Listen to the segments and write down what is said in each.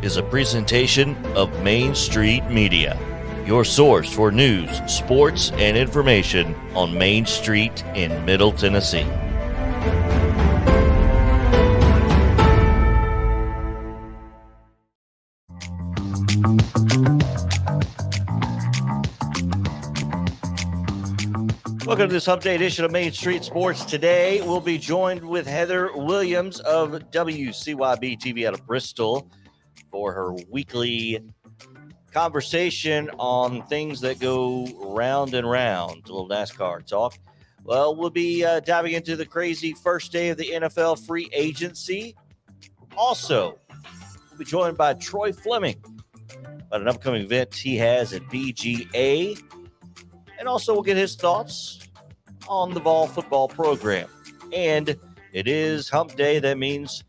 is a presentation of Main Street Media, your source for news, sports, and information on Main Street in Middle Tennessee. Welcome to this Hump Day edition of Main Street Sports. Today, we'll be joined with Heather Williams of WCYB-TV out of Bristol for her weekly conversation on things that go round and round, a little NASCAR talk. Well, we'll be diving into the crazy first day of the NFL free agency. Also, we'll be joined by Troy Fleming about an upcoming event he has at BGA. And also we'll get his thoughts on the Vol football program. And it is Hump Day. That means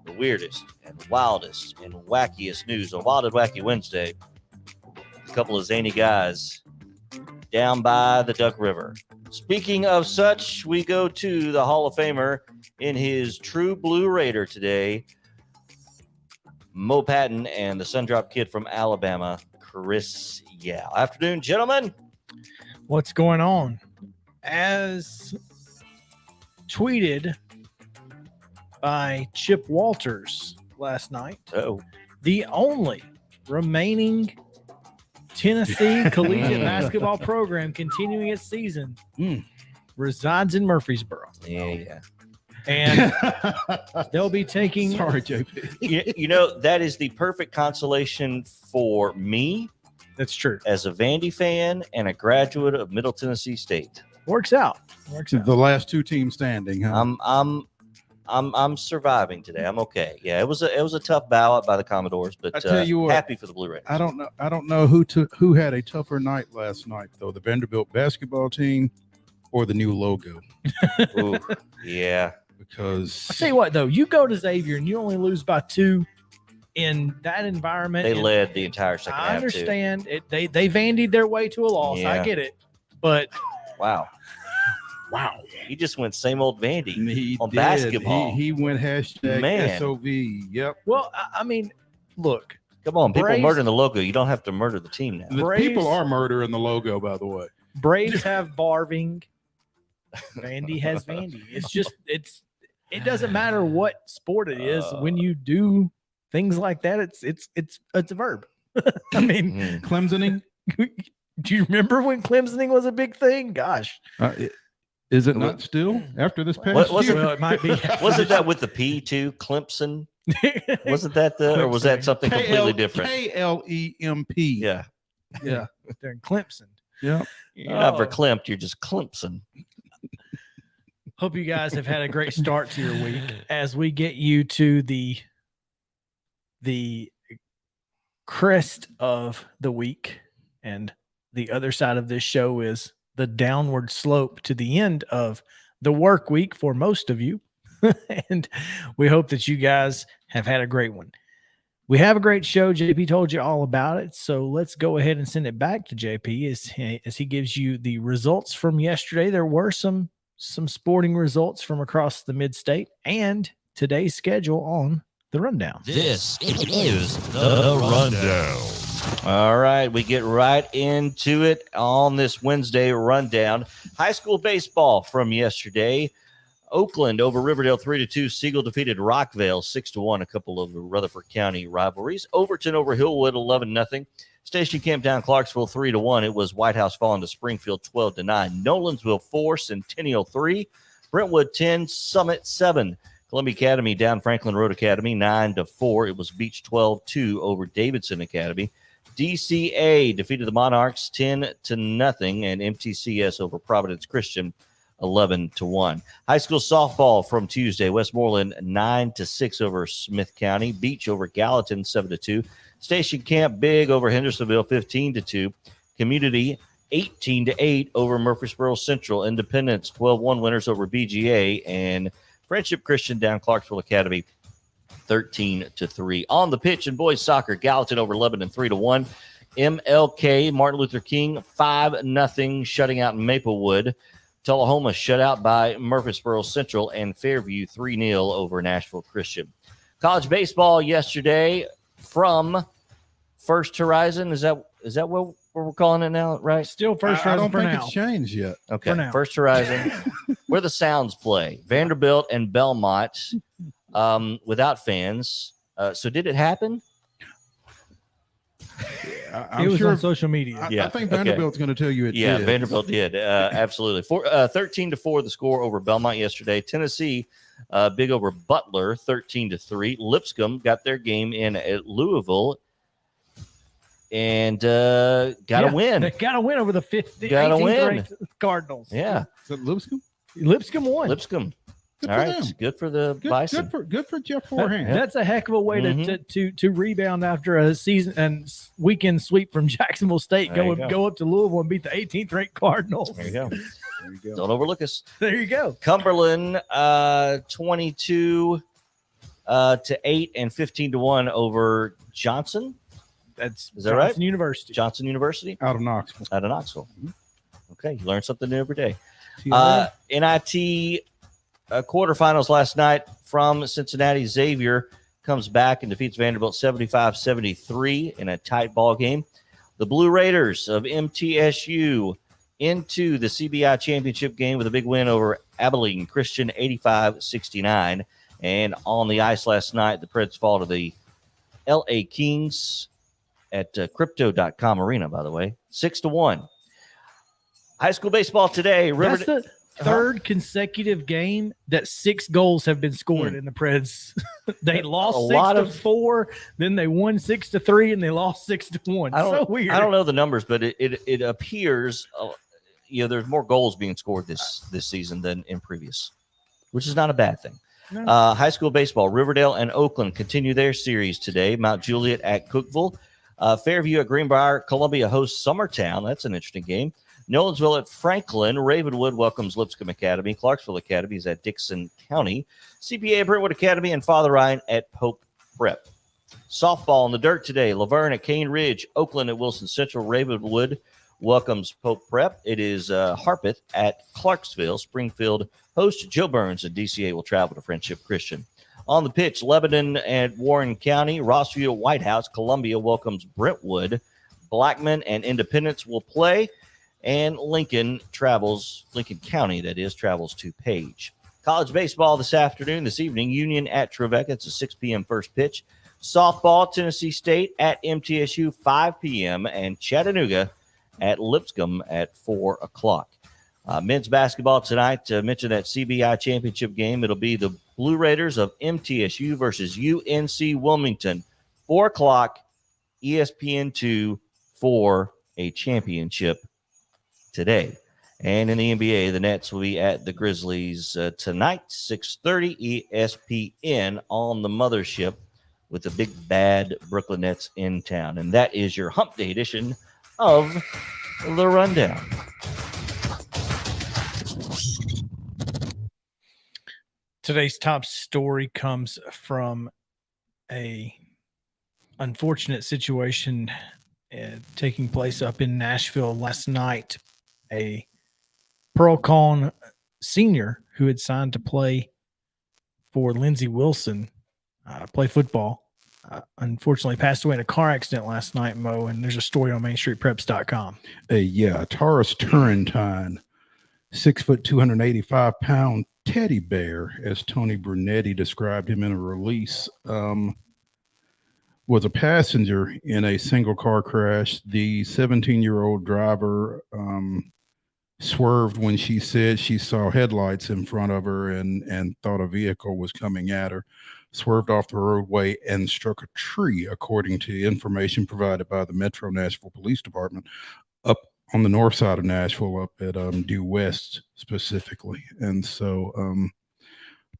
the weirdest and wildest and wackiest news on Wild and Wacky Wednesday. A couple of zany guys down by the Duck River. Speaking of such, we go to the Hall of Famer in his true blue Raider today, Mo Patton, and the Sundrop Kid from Alabama, Chris Yao. Afternoon, gentlemen. What's going on? As tweeted by Chip Walters last night, the only remaining Tennessee collegiate basketball program continuing its season resides in Murfreesboro. Yeah. And they'll be taking... Sorry, JP. You know, that is the perfect consolation for me. That's true. As a Vandy fan and a graduate of Middle Tennessee State. Works out. The last two teams standing, huh? I'm surviving today. I'm okay. Yeah, it was a tough bow by the Commodores, but I tell you what, happy for the Blue Raiders. I don't know who had a tougher night last night though, the Vanderbilt basketball team or the new logo. Ooh, yeah. Because I'll tell you what though, you go to Xavier and you only lose by 2 in that environment. They led the entire second half. I understand it. They Vandied their way to a loss. Yeah. I get it, but wow, he just went same old Vandy on basketball. He went hashtag SOV. Yep. Well, I mean, look, come on, people Braves, murdering the logo. You don't have to murder the team now. The people are murdering the logo, by the way. Braves have Barving. Vandy has Vandy. It's just it doesn't matter what sport it is. When you do things like that, it's a verb. I mean, Clemsoning. Do you remember when Clemsoning was a big thing? Gosh, is it not still after this past year? Well, it might be. Wasn't that with the P too? Clemson. Wasn't that or was that something completely different? KLEMP. Yeah. They're in Clemson. Yeah. You're not verklempt. You're just Clemson. Hope you guys have had a great start to your week as we get you to the crest of the week, and the other side of this show is the downward slope to the end of the work week for most of you. And we hope that you guys have had a great one. We have a great show. JP told you all about it, so let's go ahead and send it back to JP as he gives you the results from yesterday. There were some sporting results from across the mid-state and today's schedule on the Rundown. This is the Rundown. All right, we get right into it on this Wednesday Rundown. High school baseball from yesterday. Oakland over Riverdale 3-2. Siegel defeated Rockvale 6-1. A couple of Rutherford County rivalries. Overton over Hillwood 11-0. Station Camp down Clarksville 3-1. It was White House falling to Springfield 12-9. Nolensville 4, Centennial 3. Brentwood 10, Summit 7. Columbia Academy down Franklin Road Academy 9-4. It was Beach 12-2 over Davidson Academy. DCA defeated the Monarchs 10-0, and MTCS over Providence Christian 11-1. High school softball from Tuesday. Westmoreland 9-6 over Smith County. Beach over Gallatin 7-2. Station Camp Big over Hendersonville 15-2. Community 18-8 over Murfreesboro Central. Independence 12-1 winners over BGA, and Friendship Christian down Clarksville Academy 13-3. On the pitch in boys soccer, Gallatin over Lebanon 3-1. MLK Martin Luther King 5-0 shutting out Maplewood. Tullahoma shut out by Murfreesboro Central, and Fairview 3-0 over Nashville Christian. College baseball yesterday. from First Horizon. Is that what we're calling it now, right? Still First I Horizon don't for think now. it's changed yet. Okay, For now. First Horizon, where the Sounds play. Vanderbilt and Belmont without fans. So did it happen? I'm It was sure on social media. I think Vanderbilt's going to tell you it Yeah, did. Vanderbilt did. Absolutely. 13-4 the score over Belmont yesterday. Tennessee, big over Butler, 13-3. Lipscomb got their game in at Louisville and got a win. They got a win over the 18th ranked Cardinals. Yeah. Is that Lipscomb? Lipscomb won. Lipscomb. Good All for right. them. Good for the Bison. Good for Jeff Forehand. That's a heck of a way to rebound after a season and weekend sweep from Jacksonville State. Go up to Louisville and beat the 18th ranked Cardinals. There you go. Don't overlook us. There you go. Cumberland 22-8 and 15-1 over Johnson. Is that right? University. Johnson University Out of Knoxville. Mm-hmm. Okay, you learn something new every day. NIT quarterfinals last night from Cincinnati. Xavier comes back and defeats Vanderbilt 75-73 in a tight ball game. The Blue Raiders of MTSU into the CBI championship game with a big win over Abilene Christian 85-69. And on the ice last night, the Preds fall to the LA Kings at crypto.com arena, by the way, 6-1. High school baseball today. That's the third consecutive game that 6 goals have been scored in the Preds. They lost 6-4, then they won 6-3, and they lost 6-1. So weird. I don't know the numbers, but it appears there's more goals being scored this season than in previous, which is not a bad thing. No. High school baseball, Riverdale and Oakland continue their series today. Mount Juliet at Cookeville. Fairview at Greenbrier. Columbia hosts Summertown. That's an interesting game. Nolensville at Franklin. Ravenwood welcomes Lipscomb Academy. Clarksville Academy is at Dixon County. CPA at Brentwood Academy and Father Ryan at Pope Prep. Softball in the dirt today. Laverne at Cane Ridge. Oakland at Wilson Central. Ravenwood welcomes Pope Prep. It is Harpeth at Clarksville. Springfield host Joe Burns and DCA will travel to Friendship Christian. On the pitch, Lebanon at Warren County. Rossview at White House. Columbia welcomes Brentwood. Blackman and Independence will play. And Lincoln County, that is, travels to Page. College baseball this evening, Union at Trevecca. It's a 6 p.m. first pitch. Softball, Tennessee State at MTSU, 5 p.m. And Chattanooga at Lipscomb at 4 o'clock. Men's basketball tonight, to mention that CBI championship game, it'll be the Blue Raiders of MTSU versus UNC Wilmington, 4 o'clock, ESPN2 for a championship today. And in the NBA, the Nets will be at the Grizzlies tonight, 6:30 ESPN on the mothership with the big bad Brooklyn Nets in town. And that is your Hump Day edition of The Rundown. Today's top story comes from a unfortunate situation taking place up in Nashville last night. A Pearl-Cohn senior who had signed to play for Lindsey Wilson, play football, unfortunately passed away in a car accident last night, Mo, and there's a story on MainStreetPreps.com. Taurus Turrentine, 6 foot, 285 pound teddy bear, as Tony Brunetti described him in a release, was a passenger in a single car crash. The 17-year-old driver swerved when she said she saw headlights in front of her and thought a vehicle was coming at her, swerved off the roadway and struck a tree, according to information provided by the Metro Nashville Police Department up on the north side of Nashville, up at Due West specifically. And so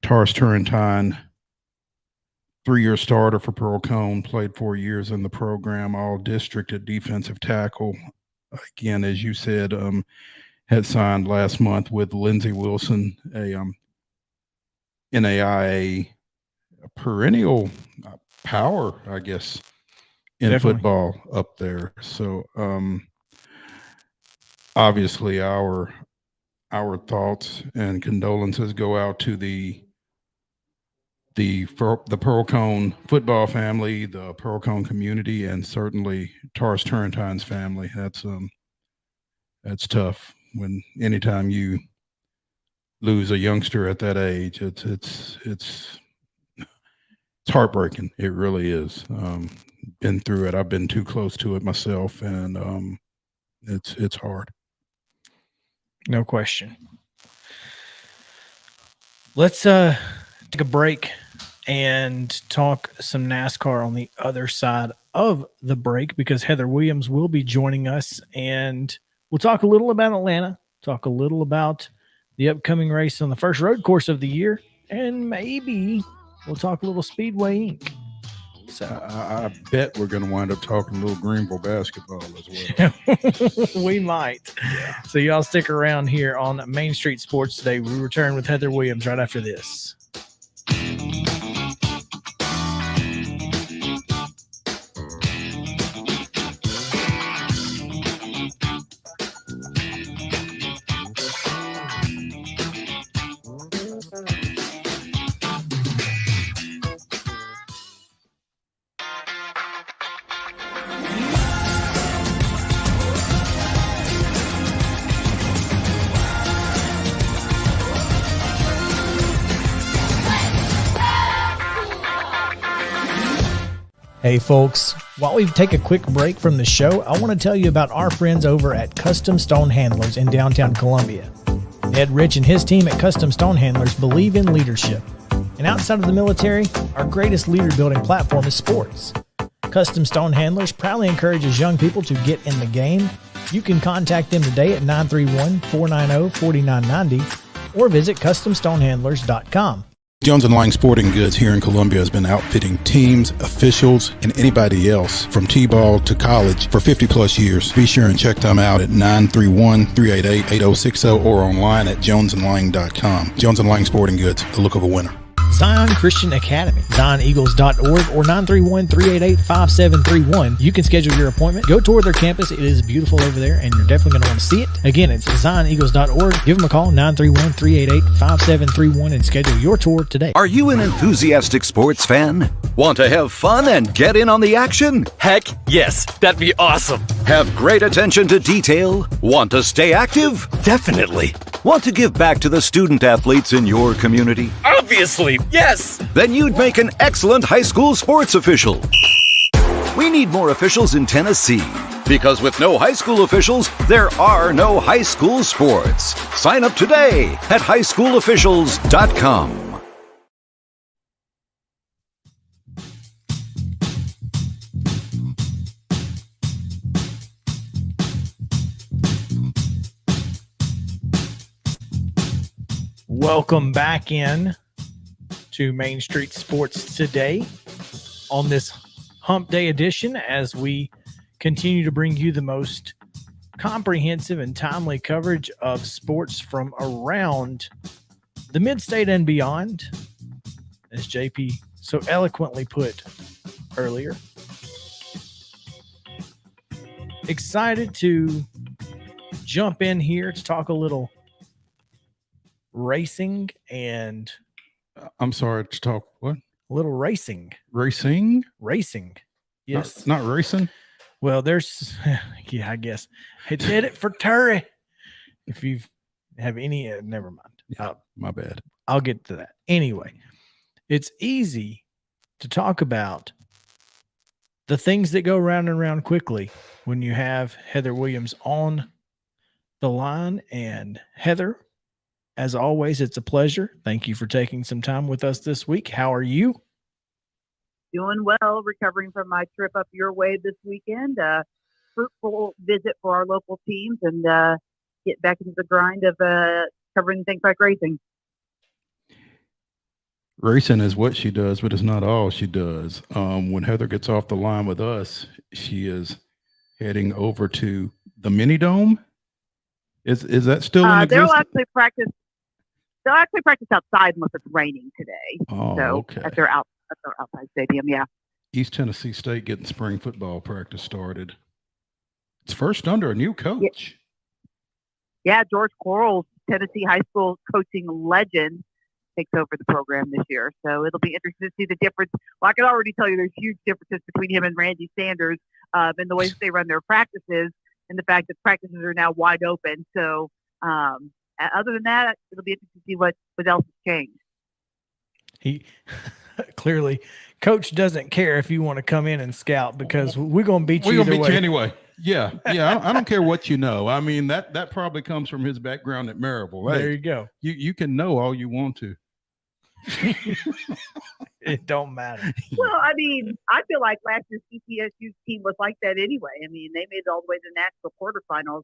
Taurus Turrentine, 3-year starter for Pearl-Cohn, played 4 years in the program, all district at defensive tackle. Again, as you said, had signed last month with Lindsey Wilson, a NAIA perennial power, I guess, in Definitely. football up there. So obviously our – our thoughts and condolences go out to the the Pearl Cone football family, the Pearl Cone community, and certainly Taurus Turrentine's family. That's tough. When anytime you lose a youngster at that age, it's heartbreaking. It really is. Been through it. I've been too close to it myself, and it's hard. No question. Let's take a break and talk some NASCAR on the other side of the break, because Heather Williams will be joining us, and we'll talk a little about Atlanta, talk a little about the upcoming race on the first road course of the year, and maybe we'll talk a little Speedway Inc. So I bet we're going to wind up talking a little Greenville basketball as well. we might. So y'all stick around here on Main Street Sports today. We return with Heather Williams right after this. Hey folks, while we take a quick break from the show, I want to tell you about our friends over at Custom Stone Handlers in downtown Columbia. Ed Rich and his team at Custom Stone Handlers believe in leadership. And outside of the military, our greatest leader building platform is sports. Custom Stone Handlers proudly encourages young people to get in the game. You can contact them today at 931-490-4990 or visit CustomStonehandlers.com. Jones & Lang Sporting Goods here in Columbia has been outfitting teams, officials, and anybody else from T-ball to college for 50 plus years. Be sure and check them out at 931-388-8060 or online at jonesandlang.com. Jones & Lang Sporting Goods, the look of a winner. Zion Christian Academy, ZionEagles.org or 931-388-5731. You can schedule your appointment. Go tour their campus. It is beautiful over there, and you're definitely going to want to see it. Again, it's ZionEagles.org. Give them a call, 931-388-5731, and schedule your tour today. Are you an enthusiastic sports fan? Want to have fun and get in on the action? Heck yes, that'd be awesome. Have great attention to detail? Want to stay active? Definitely. Want to give back to the student athletes in your community? Obviously, yes. Then you'd make an excellent high school sports official. We need more officials in Tennessee, because with no high school officials, there are no high school sports. Sign up today at highschoolofficials.com. Welcome back in to Main Street Sports today on this Hump Day edition, as we continue to bring you the most comprehensive and timely coverage of sports from around the mid-state and beyond, as JP so eloquently put earlier. Excited to jump in here to talk a little racing and I'm sorry to talk what? A little racing. Racing? Racing. Yes. Not racing? Well, there's yeah, I guess. I did it for Terry. If you have any never mind. Yeah, my bad. I'll get to that. Anyway, it's easy to talk about the things that go round and round quickly when you have Heather Williams on the line. And Heather, as always, it's a pleasure. Thank you for taking some time with us this week. How are you? Doing well, recovering from my trip up your way this weekend. Fruitful visit for our local teams, and get back into the grind of covering things like racing. Racing is what she does, but it's not all she does. When Heather gets off the line with us, she is heading over to the Mini Dome. Is that still in existence? They'll actually practice outside unless it's raining today. Oh, so okay. At their outside stadium, yeah. East Tennessee State getting spring football practice started. It's first under a new coach. Yeah, George Quarles, Tennessee high school coaching legend, takes over the program this year. So it'll be interesting to see the difference. Well, I can already tell you there's huge differences between him and Randy Sanders in the ways they run their practices and the fact that practices are now wide open. So other than that, it'll be interesting to see what else has changed. He clearly, coach doesn't care if you want to come in and scout because we're going to beat you. We're going to either beat way. you anyway. Yeah. Yeah. I don't care what you know. I mean, that probably comes from his background at Maryville. Hey, There you go. You can know all you want to. It don't matter. Well, I mean, I feel like last year's CTSU's team was like that anyway. I mean, they made it all the way to the national quarterfinals.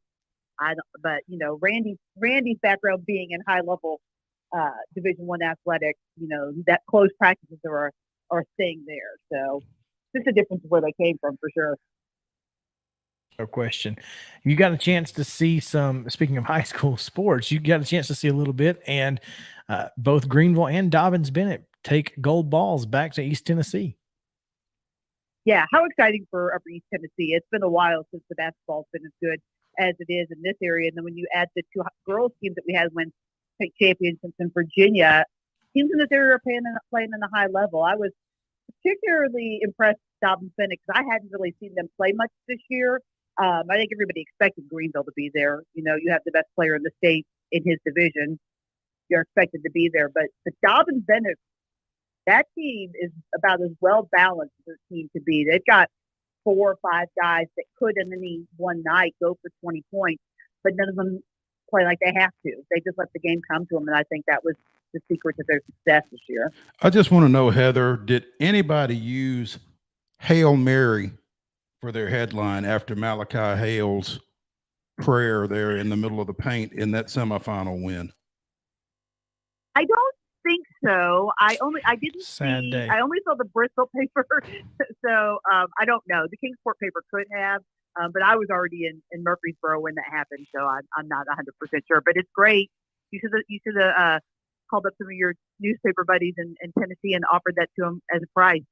But you know, Randy's background being in high level Division I athletics, you know, that close practices are staying there. So just a difference of where they came from for sure. No question. You got a chance to see some, speaking of high school sports, you got a chance to see a little bit, and both Greenville and Dobbins Bennett take gold balls back to East Tennessee. Yeah, how exciting for Upper East Tennessee. It's been a while since the basketball's been as good as it is in this area. And then when you add the two girls teams that we had win state championships in Virginia, teams in this area are playing in a high level. I was particularly impressed with Dobbins Bennett because I hadn't really seen them play much this year. I think everybody expected Greenville to be there. You know, you have the best player in the state in his division. You're expected to be there. But the Dobbins Bennett, that team is about as well balanced as a team to be. They've got 4 or 5 guys that could in any one night go for 20 points, but none of them play like they have to. They just let the game come to them, and I think that was the secret to their success this year. I just want to know, Heather, did anybody use Hail Mary for their headline after Malachi Hale's prayer there in the middle of the paint in that semifinal win? I don't think so. I only saw the Bristol paper, so I don't know. The Kingsport paper could have, but I was already in Murfreesboro when that happened, so I'm not 100% sure. But it's great. You should have called up some of your newspaper buddies in Tennessee and offered that to them as a prize.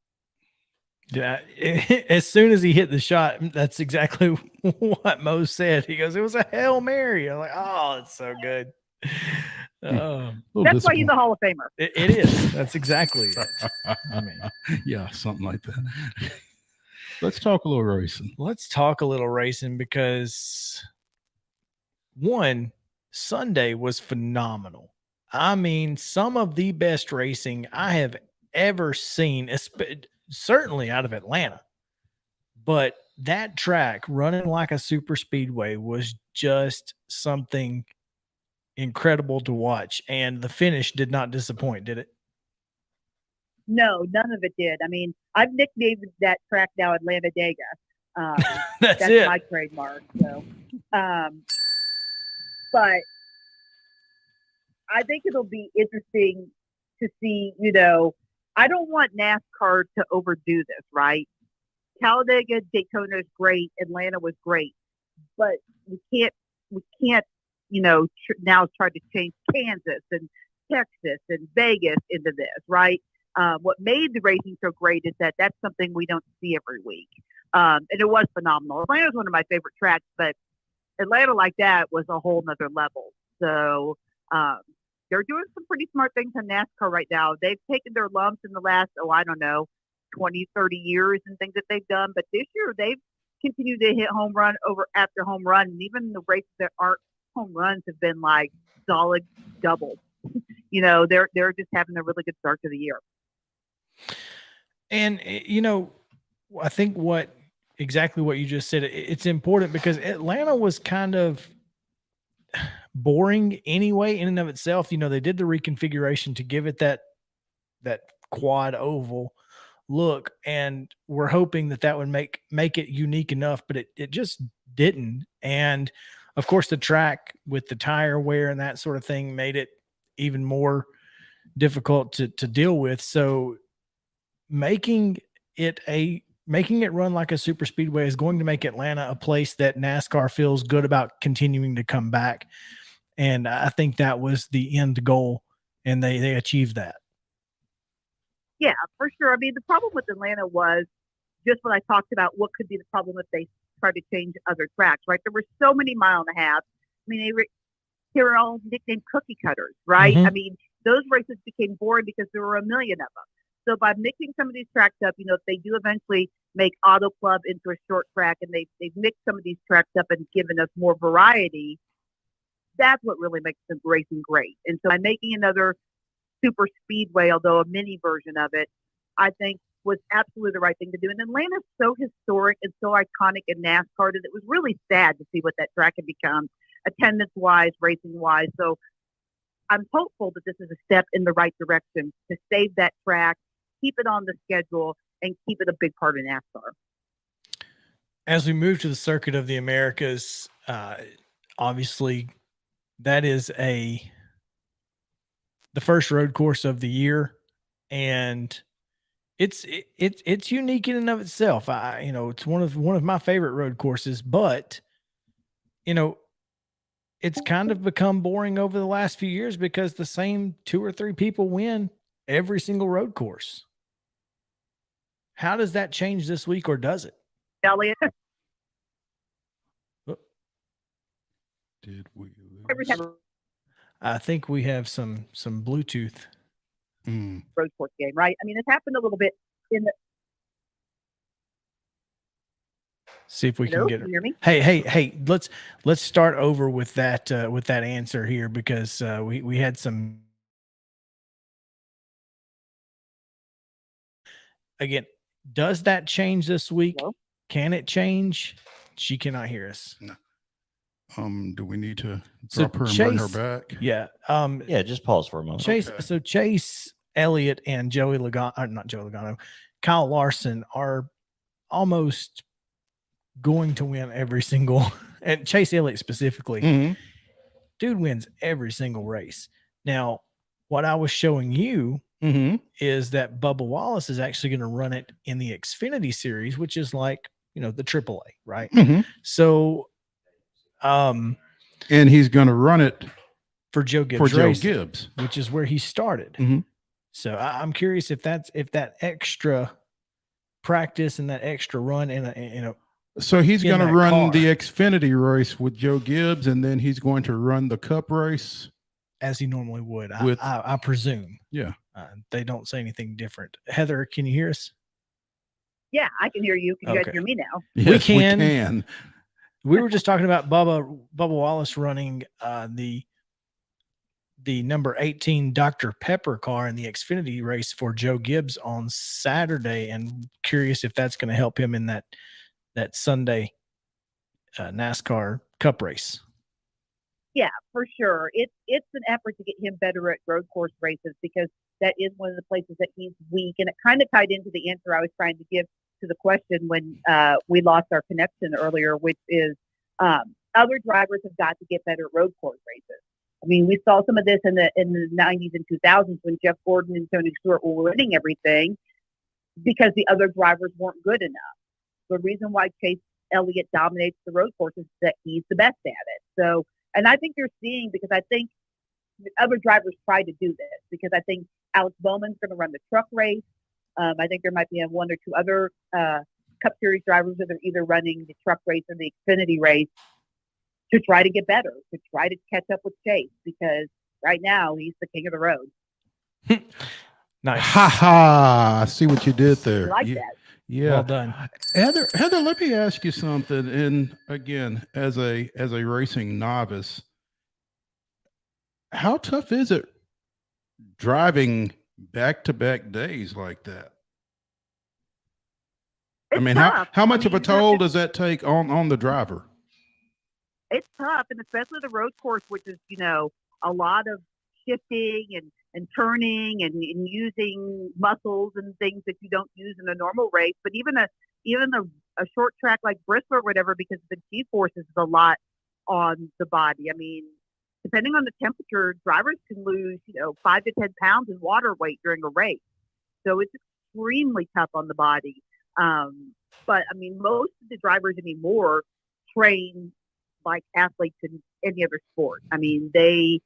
Yeah, as soon as he hit the shot, that's exactly what Mo said. He goes, "It was a Hail Mary." I'm like, "Oh, it's so good." That's why he's a Hall of Famer. It is. That's exactly it. I mean, yeah, something like that. Let's talk a little racing. Let's talk a little racing because Sunday was phenomenal. I mean, some of the best racing I have ever seen, certainly out of Atlanta. But that track running like a super speedway was just something incredible to watch, and the finish did not disappoint, did it? No, none of it did. I mean, I've nicknamed that track now Atlanta Dega. That's it. My trademark. So, but I think it'll be interesting to see. You know, I don't want NASCAR to overdo this, right? Talladega, Daytona is great. Atlanta was great, but we can't. You know, now try to change Kansas and Texas and Vegas into this, right? What made the racing so great is that that's something we don't see every week. And it was phenomenal. Atlanta was one of my favorite tracks, but Atlanta like that was a whole nother level. So they're doing some pretty smart things in NASCAR right now. They've taken their lumps in the last, 20, 30 years and things that they've done. But this year they've continued to hit home run over after home run. And even the races that aren't home runs have been like solid doubles. You know, they're just having a really good start to the year. And you know, I think exactly what you just said, it's important because Atlanta was kind of boring anyway in and of itself. You know, they did the reconfiguration to give it that quad oval look, and we're hoping that would make it unique enough, but it just didn't. And of course, the track with the tire wear and that sort of thing made it even more difficult to deal with. So making it run like a super speedway is going to make Atlanta a place that NASCAR feels good about continuing to come back. And I think that was the end goal, and they achieved that. Yeah, for sure. I mean, the problem with Atlanta was just what I talked about. What could be the problem if they tried to change other tracks, right? There were so many mile and a half. I mean, they were all nicknamed cookie cutters, right? Mm-hmm. I mean, those races became boring because there were a million of them. So by mixing some of these tracks up, you know, if they do eventually make Auto Club into a short track and they've mixed some of these tracks up and given us more variety, that's what really makes the racing great. And so by making another super speedway, although a mini version of it, I think was absolutely the right thing to do. And Atlanta's so historic and so iconic in NASCAR that it was really sad to see what that track had become, attendance-wise, racing-wise. So I'm hopeful that this is a step in the right direction to save that track, keep it on the schedule, and keep it a big part of NASCAR. As we move to the Circuit of the Americas, obviously that is the first road course of the year, and it's unique in and of itself. It's one of my favorite road courses, but it's kind of become boring over the last few years because the same 2 or 3 people win every single road course. How does that change this week, or does it? Elliott. Did we lose? I think we have some Bluetooth. Road course game, right? I mean, it's happened a little bit in the. See if we can get it. Can you hear me? Hey, let's start over with that answer here, because we had some. Again, does that change this week? Hello? Can it change? She cannot hear us. No. Do we need to drop her and bring her back? Yeah. Yeah, just pause for a moment. Chase. Okay. So Chase Elliott and Joey Logano, not Joey Logano, Kyle Larson are almost going to win every single, and Chase Elliott specifically, dude wins every single race. Now, what I was showing you is that Bubba Wallace is actually going to run it in the Xfinity series, which is like, the AAA, right? So, and he's going to run it for Joe Gibbs, Gibbs, which is where he started. So I'm curious if that extra practice and that extra run so he's going to run car, the Xfinity race with Joe Gibbs, and then he's going to run the Cup race as he normally would. I presume. Yeah. They don't say anything different. Heather, can you hear us? Yeah, I can hear you. Can you guys hear me now? Yes, we can. We can. We were just talking about Bubba Wallace running the number 18 Dr. Pepper car in the Xfinity race for Joe Gibbs on Saturday, and curious if that's going to help him in that Sunday NASCAR Cup race. Yeah, for sure. It's an effort to get him better at road course races, because that is one of the places that he's weak. And it kind of tied into the answer I was trying to give to the question when we lost our connection earlier, which is other drivers have got to get better at road course races. I mean, we saw some of this in the 90s and 2000s when Jeff Gordon and Tony Stewart were winning everything because the other drivers weren't good enough. The reason why Chase Elliott dominates the road courses is that he's the best at it. So, and I think you're seeing, because I think other drivers try to do this, because I think Alex Bowman's going to run the truck race. I think there might be 1 or 2 other Cup Series drivers that are either running the truck race or the Xfinity race to try to get better, to try to catch up with Chase, because right now he's the king of the road. Nice. Ha ha. I see what you did there. I like that. Yeah. Well done. Heather, let me ask you something. And again, as a racing novice, how tough is it driving back-to-back days like that? It's I mean, tough. how much of a toll does that take on the driver? It's tough, and especially the road course, which is, a lot of shifting and turning and using muscles and things that you don't use in a normal race. But even a short track like Bristol or whatever, because the G-force is a lot on the body. I mean, depending on the temperature, drivers can lose, 5 to 10 pounds in water weight during a race. So it's extremely tough on the body. But I mean, most of the drivers anymore train like athletes in any other sport. I mean, they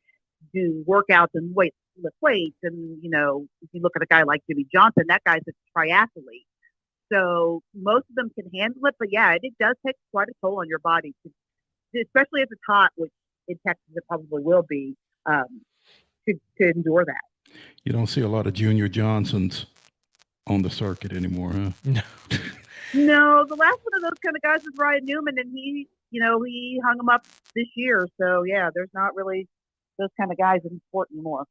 do workouts and lift weights. And, if you look at a guy like Jimmy Johnson, that guy's a triathlete. So most of them can handle it. But yeah, it does take quite a toll on your body, especially if it's hot, which in Texas it probably will be. to endure that. You don't see a lot of Junior Johnsons on the circuit anymore, huh? No. No, the last one of those kind of guys was Ryan Newman, and he hung him up this year. So yeah, there's not really those kind of guys in sport anymore.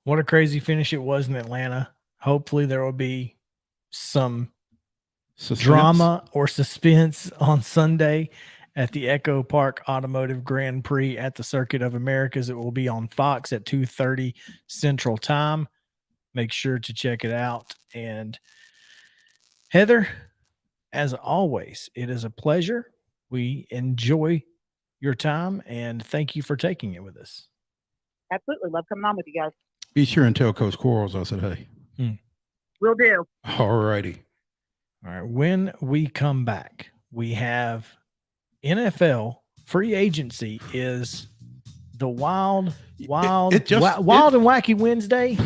What a crazy finish it was in Atlanta. Hopefully there will be some drama or suspense on Sunday at the Echo Park Automotive Grand Prix at the Circuit of Americas. It will be on Fox at 2:30 Central Time. Make sure to check it out. And Heather, as always, it is a pleasure. We enjoy your time, and thank you for taking it with us. Absolutely. Love coming on with you guys. Be sure and tell Coach Quarles I said, hey. Will do. All righty. All right. When we come back, we have NFL free agency is the wild and wacky Wednesday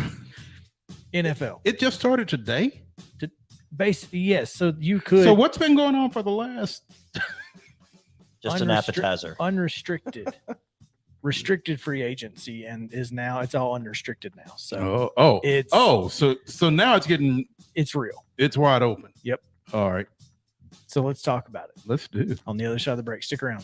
NFL. It just started today? Basically, yes. So you could. So what's been going on for the last? Just an appetizer. Unrestricted. Restricted free agency, and it's all unrestricted now. So so now it's real. It's wide open. Yep. All right. So let's talk about it. Let's do it. On the other side of the break. Stick around.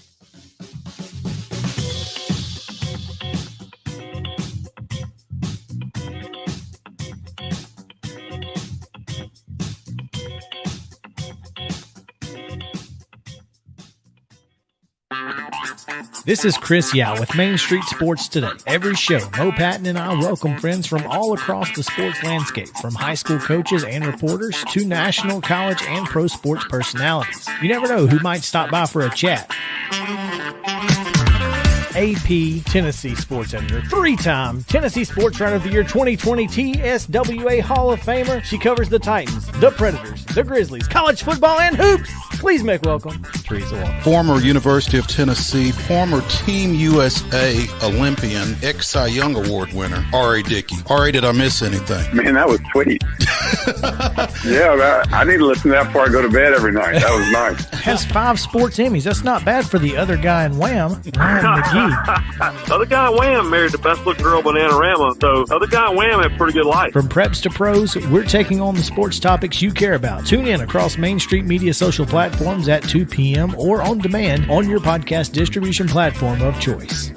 This is Chris Yao with Main Street Sports Today. Every show, Mo Patton and I welcome friends from all across the sports landscape, from high school coaches and reporters to national, college, and pro sports personalities. You never know who might stop by for a chat. AP Tennessee Sports Editor, three-time Tennessee Sports Writer of the Year 2020 TSWA Hall of Famer. She covers the Titans, the Predators, the Grizzlies, college football, and hoops. Please make welcome Teresa Walker. Former University of Tennessee, former Team USA Olympian, ex-Cy Young Award winner, R.A. Dickey. R.A., did I miss anything? Man, that was sweet. Yeah, I need to listen to that before I go to bed every night. That was nice. Has 5 sports Emmys. That's not bad for the other guy in Wham, Ryan McGee. The other guy in Wham married the best looking girl, Bananarama. So the other guy in Wham had a pretty good life. From preps to pros, we're taking on the sports topics you care about. Tune in across Main Street Media social platforms at 2 p.m. or on demand on your podcast distribution platform of choice.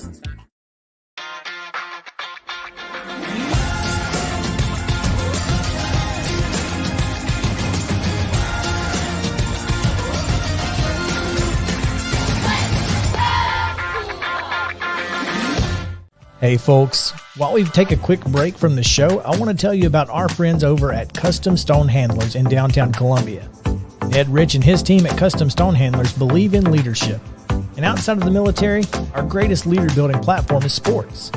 Hey folks, while we take a quick break from the show, I want to tell you about our friends over at Custom Stone Handlers in downtown Columbia. Ed Rich and his team at Custom Stone Handlers believe in leadership. And outside of the military, our greatest leader building platform is sports.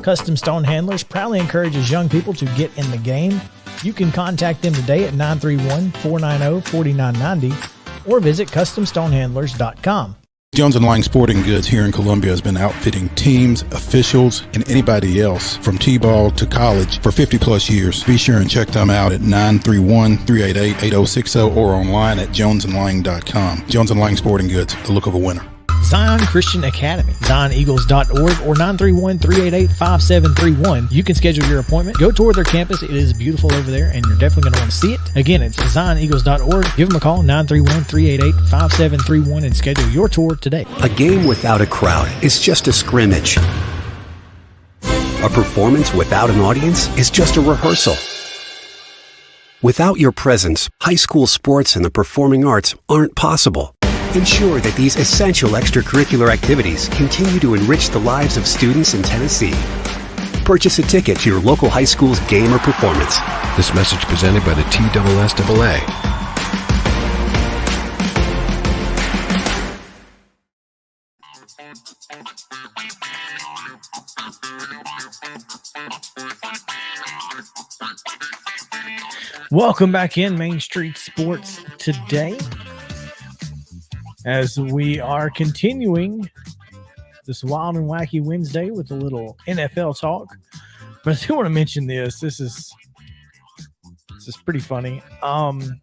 Custom Stone Handlers proudly encourages young people to get in the game. You can contact them today at 931-490-4990 or visit CustomStonehandlers.com. Jones & Lang Sporting Goods here in Columbia has been outfitting teams, officials, and anybody else from T-ball to college for 50-plus years. Be sure and check them out at 931-388-8060 or online at jonesandlang.com. Jones & Lang Sporting Goods, the look of a winner. Zion Christian Academy, ZionEagles.org, or 931-388-5731. You can schedule your appointment. Go tour their campus. It is beautiful over there, and you're definitely going to want to see it. Again, it's ZionEagles.org. Give them a call, 931-388-5731, and schedule your tour today. A game without a crowd is just a scrimmage. A performance without an audience is just a rehearsal. Without your presence, high school sports and the performing arts aren't possible. Ensure that these essential extracurricular activities continue to enrich the lives of students in Tennessee. Purchase a ticket to your local high school's game or performance. This message presented by the TSSAA. Welcome back in Main Street Sports Today, as we are continuing this wild and wacky Wednesday with a little NFL talk. But I do want to mention this. This is pretty funny. On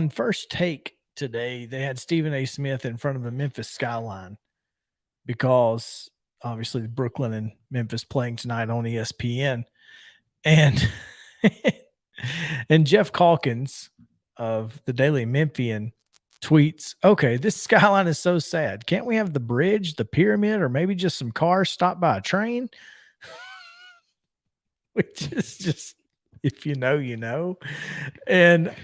First Take today, they had Stephen A. Smith in front of the Memphis skyline, because obviously Brooklyn and Memphis playing tonight on ESPN, and and Jeff Calkins of the Daily Memphian tweets, okay, this skyline is so sad. Can't we have the bridge, the pyramid, or maybe just some cars stopped by a train? Which is just, if you know, you know. And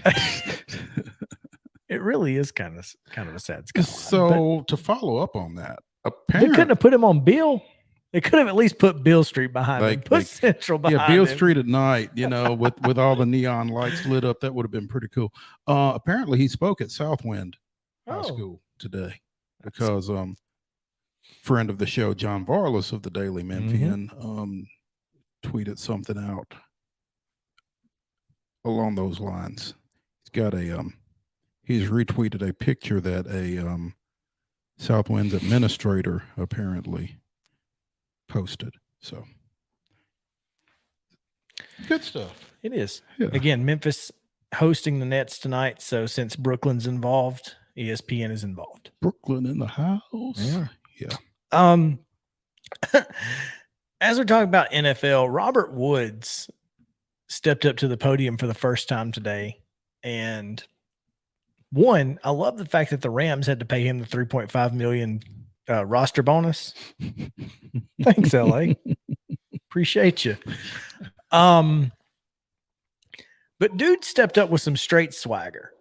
it really is kind of a sad skyline. So to follow up on that, they apparently couldn't have put him on Bill. They could have at least put Bill Street behind him. Put Central behind him. Bill Street at night, with all the neon lights lit up, that would have been pretty cool. Apparently he spoke at Southwind High School today because friend of the show, John Varlas of the Daily Memphian, tweeted something out along those lines. He's got he's retweeted a picture that a Southwind's administrator apparently posted. So good stuff. It is. Yeah. Again, Memphis hosting the Nets tonight. So since Brooklyn's involved, ESPN is involved. Brooklyn in the house. Yeah. As we're talking about NFL, Robert Woods stepped up to the podium for the first time today. And one, I love the fact that the Rams had to pay him the $3.5 million roster bonus. Thanks, LA. Appreciate you. But dude stepped up with some straight swagger.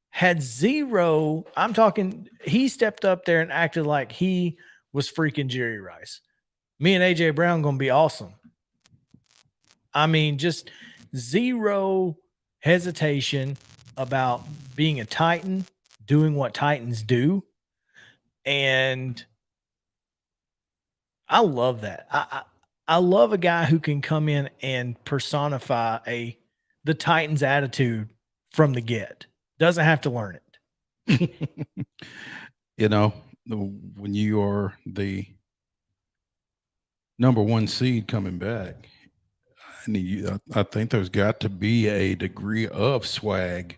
Had zero. I'm talking, he stepped up there and acted like he was freaking Jerry Rice. Me and AJ Brown gonna be awesome. I mean, just zero hesitation about being a Titan, doing what Titans do. And I love that. I love a guy who can come in and personify the Titans attitude from the get. Doesn't have to learn it. When you are the number one seed coming back, I think there's got to be a degree of swag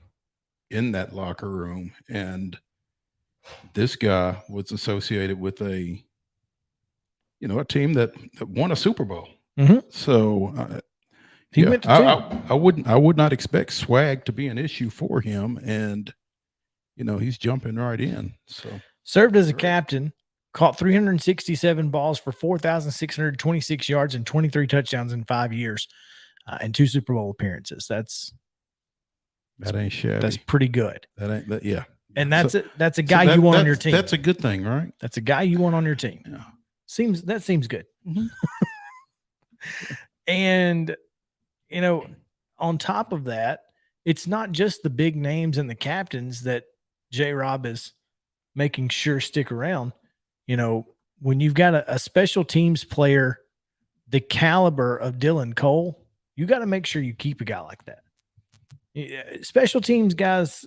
in that locker room. And this guy was associated with a team that won a Super Bowl. So I would not expect swag to be an issue for him. And, he's jumping right in. So served as a captain, caught 367 balls for 4,626 yards and 23 touchdowns in 5 years and 2 Super Bowl appearances. That ain't shabby. That's pretty good. Yeah. And that's a guy you want on your team. That's a good thing, right? That's a guy you want on your team. Yeah. Seems good. And, on top of that, it's not just the big names and the captains that J-Rob is making sure stick around. When you've got a special teams player the caliber of Dylan Cole, you got to make sure you keep a guy like that. Special teams guys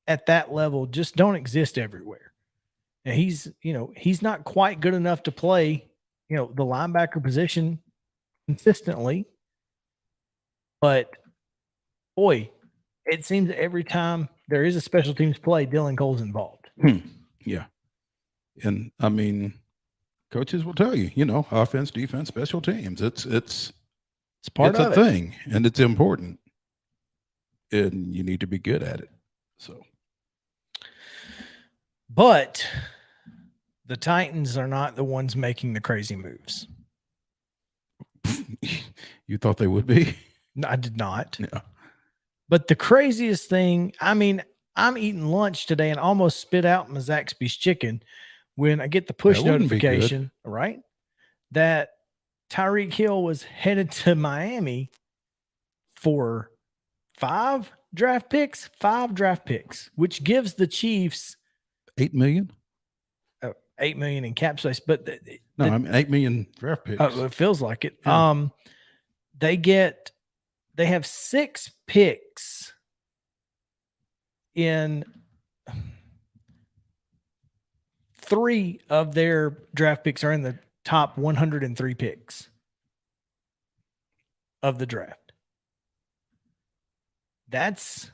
at that level just don't exist everywhere. And he's not quite good enough to play, the linebacker position consistently. But boy, it seems every time there is a special teams play, Dylan Cole's involved. Yeah. And I mean, coaches will tell you, offense, defense, special teams. It's part of a thing, and it's important. And you need to be good at it. So, but the Titans are not the ones making the crazy moves. You thought they would be? No, I did not. Yeah. But the craziest thing, I'm eating lunch today and almost spit out my Zaxby's chicken when I get the push notification, right? That Tyreek Hill was headed to Miami for 5 draft picks, which gives the Chiefs $8 million. $8 million in cap space, but I mean $8 million draft picks. Oh, it feels like it. Yeah. They have 6 picks in 3 of their draft picks are in the top 103 picks of the draft. That's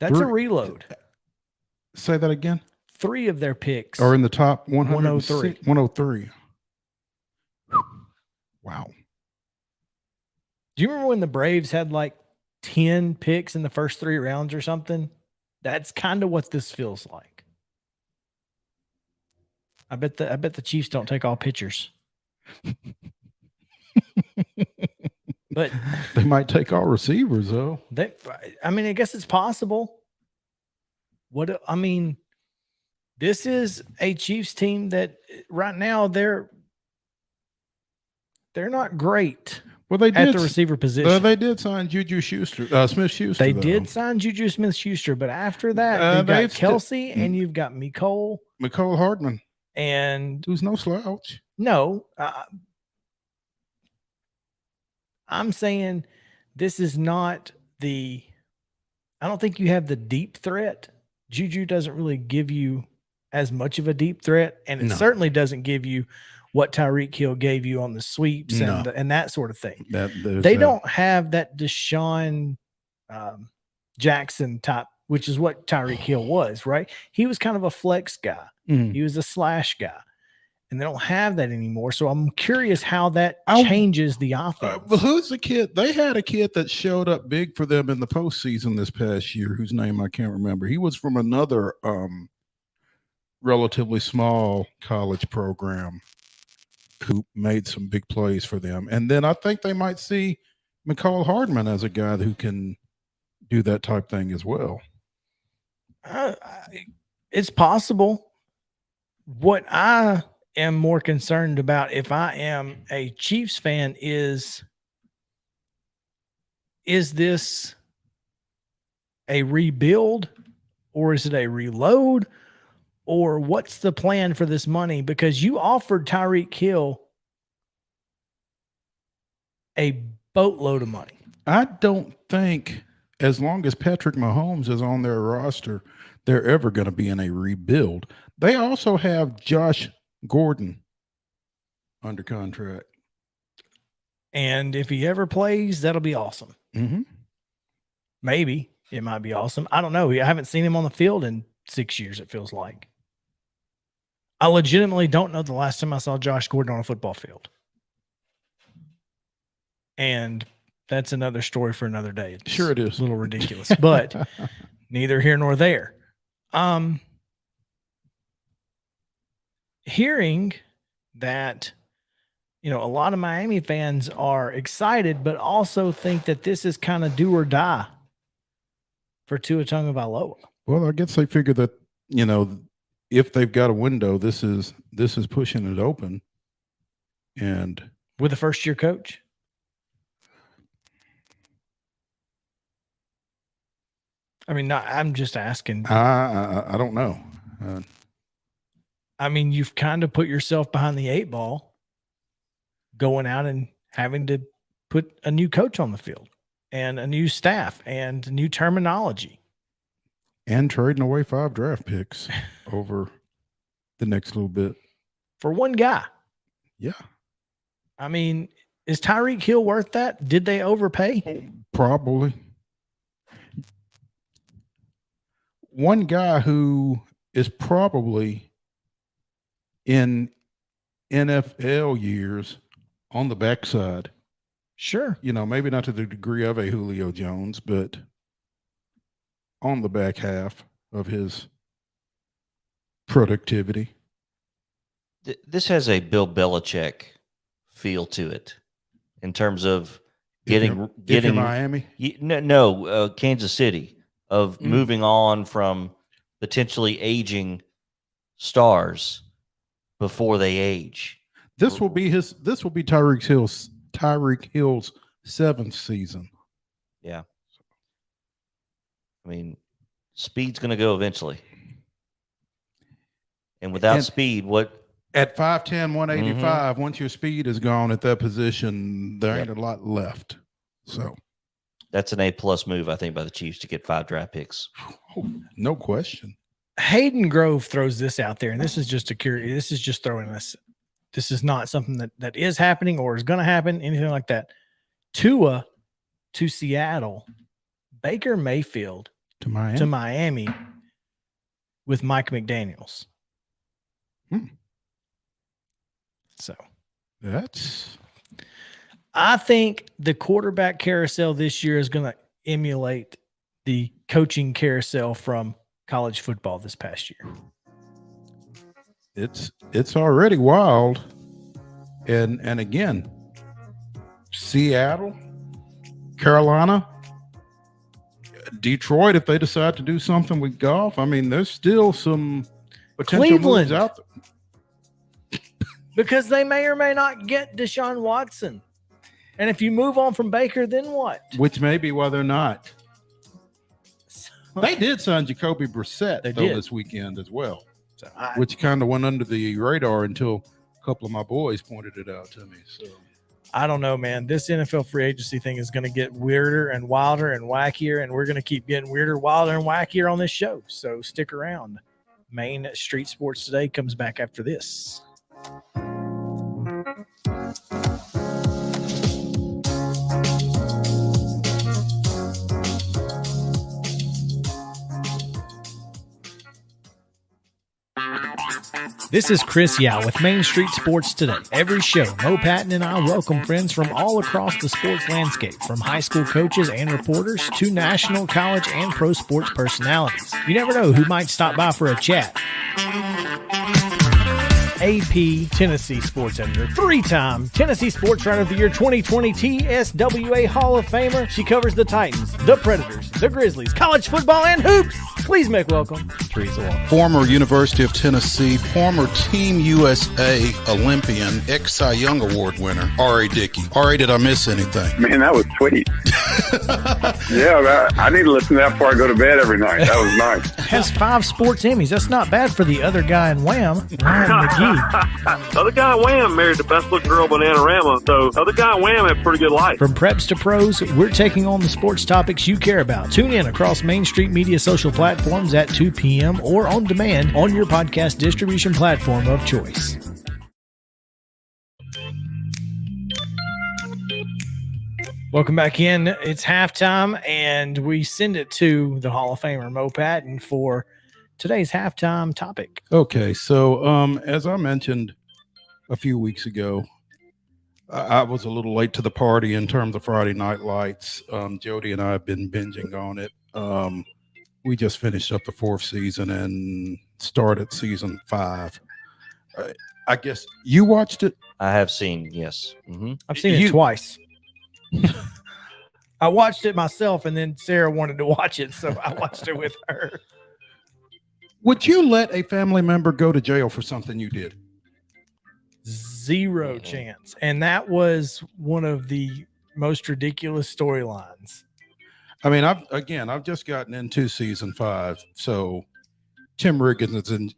a reload. Say that again. 3 of their picks Or in the top 103. 103. Wow. Do you remember when the Braves had like 10 picks in the first 3 rounds or something? That's kind of what this feels like. I bet the Chiefs don't take all pitchers. But they might take all receivers though. I guess it's possible. This is a Chiefs team that right now they're not great. Well, they did at the receiver position. They did sign Juju Smith-Schuster. They did sign Juju Smith-Schuster, but after that, they've got Kelsey and you've got Mecole Hardman, and who's no slouch. No, I'm saying this is not I don't think you have the deep threat. Juju doesn't really give you as much of a deep threat, and it certainly doesn't give you what Tyreek Hill gave you on the sweeps and that sort of thing. They don't have that Deshaun Jackson type, which is what Tyreek Hill was, right? He was kind of a flex guy. He was a slash guy. And they don't have that anymore. So I'm curious how that changes the offense. But who's the kid? They had a kid that showed up big for them in the postseason this past year, whose name I can't remember. He was from another relatively small college program who made some big plays for them. And then I think they might see Mecole Hardman as a guy who can do that type thing as well. It's possible. What I am more concerned about, if I am a Chiefs fan, is this a rebuild or is it a reload, or what's the plan for this money? Because you offered Tyreek Hill a boatload of money. I don't think, as long as Patrick Mahomes is on their roster, they're ever going to be in a rebuild. They also have Josh Gordon under contract. And if he ever plays, that'll be awesome. Maybe it might be awesome. I don't know. I haven't seen him on the field in 6 years, it feels like. I legitimately don't know the last time I saw Josh Gordon on a football field. And that's another story for another day. It's sure it is. A little ridiculous, but neither here nor there. Hearing that, a lot of Miami fans are excited, but also think that this is kind of do or die for Tua Tagovailoa. Well, I guess they figure that, if they've got a window, this is pushing it open. And with a first-year coach. I mean, I'm just asking. I don't know. You've kind of put yourself behind the 8 ball, going out and having to put a new coach on the field and a new staff and new terminology. And trading away 5 draft picks over the next little bit. For one guy. Yeah. Is Tyreek Hill worth that? Did they overpay? Probably. One guy who is probably in NFL years on the backside. Sure. Maybe not to the degree of a Julio Jones, but on the back half of his productivity. This has a Bill Belichick feel to it in terms of getting Miami. Kansas City, of moving on from potentially aging stars before they age. This will be Tyreek Hill's 7th season. Yeah. Speed's going to go eventually. And without speed, at 5'10", 185, once your speed is gone at that position, there ain't a lot left. So that's an A+ move, I think, by the Chiefs to get 5 draft picks. Oh, no question. Hayden Grove throws this out there, and this is just this is just throwing this. This is not something that is happening or is going to happen, anything like that. Tua to Seattle, Baker Mayfield to Miami. with Mike McDaniels. So I think the quarterback carousel this year is going to emulate the coaching carousel from college football this past year. It's already wild. And again, Seattle, Carolina, Detroit, if they decide to do something with golf, I mean, there's still some potential moves out there. Because they may or may not get Deshaun Watson. And if you move on from Baker, then what? Which may be why they're not. They did sign Jacoby Brissett this weekend as well, which kind of went under the radar until a couple of my boys pointed it out to me. So I don't know, man. This NFL free agency thing is going to get weirder and wilder and wackier, and we're going to keep getting weirder, wilder, and wackier on this show. So stick around. Main Street Sports Today comes back after this. This is Chris Yao with Main Street Sports Today. Every show, Mo Patton and I welcome friends from all across the sports landscape, from high school coaches and reporters to national, college, and pro sports personalities. You never know who might stop by for a chat. AP Tennessee sports editor, three-time Tennessee Sports Writer of the Year 2020 TSWA Hall of Famer. She covers the Titans, the Predators, the Grizzlies, college football, and hoops. Please make welcome Teresa Walker. Former University of Tennessee, former Team USA Olympian, ex-Cy Young Award winner, R.A. Dickey. R.A., did I miss anything? Man, that was sweet. Yeah, I need to listen to that before I go to bed every night. That was nice. Has 5 sports Emmys. That's not bad for the other guy in Wham, Ryan McGee. The other guy in Wham married the best looking girl, Bananarama. So the other guy in Wham had a pretty good life. From preps to pros, we're taking on the sports topics you care about. Tune in across Main Street Media social platforms at 2 p.m. or on demand on your podcast distribution platform of choice. Welcome back in. It's halftime, and we send it to the Hall of Famer Mo Patton for today's halftime topic. Okay, so as I mentioned a few weeks ago, I was a little late to the party in terms of Friday Night Lights. Jody and I have been binging on it. We just finished up the 4th season and started season 5. I guess you watched it? I have seen, yes. Mm-hmm. I've seen it twice. I watched it myself, and then Sarah wanted to watch it, so I watched it with her. Would you let a family member go to jail for something you did? Zero chance. And that was one of the most ridiculous storylines. I mean, I've just gotten into season 5, so Tim Riggins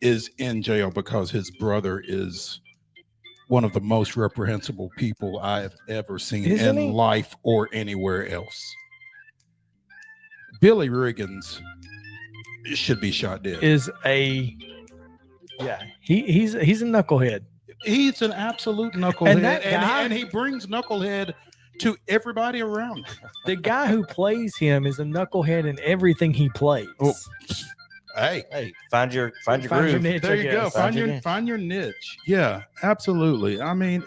is in jail because his brother is one of the most reprehensible people I have ever seen in life or anywhere else. Billy Riggins should be shot dead. He's a knucklehead. He's an absolute knucklehead, and he brings knucklehead to everybody around him. The guy who plays him is a knucklehead in everything he plays. Oh. Hey, find your groove. Your niche, there you go. Find your niche. Yeah, absolutely. I mean,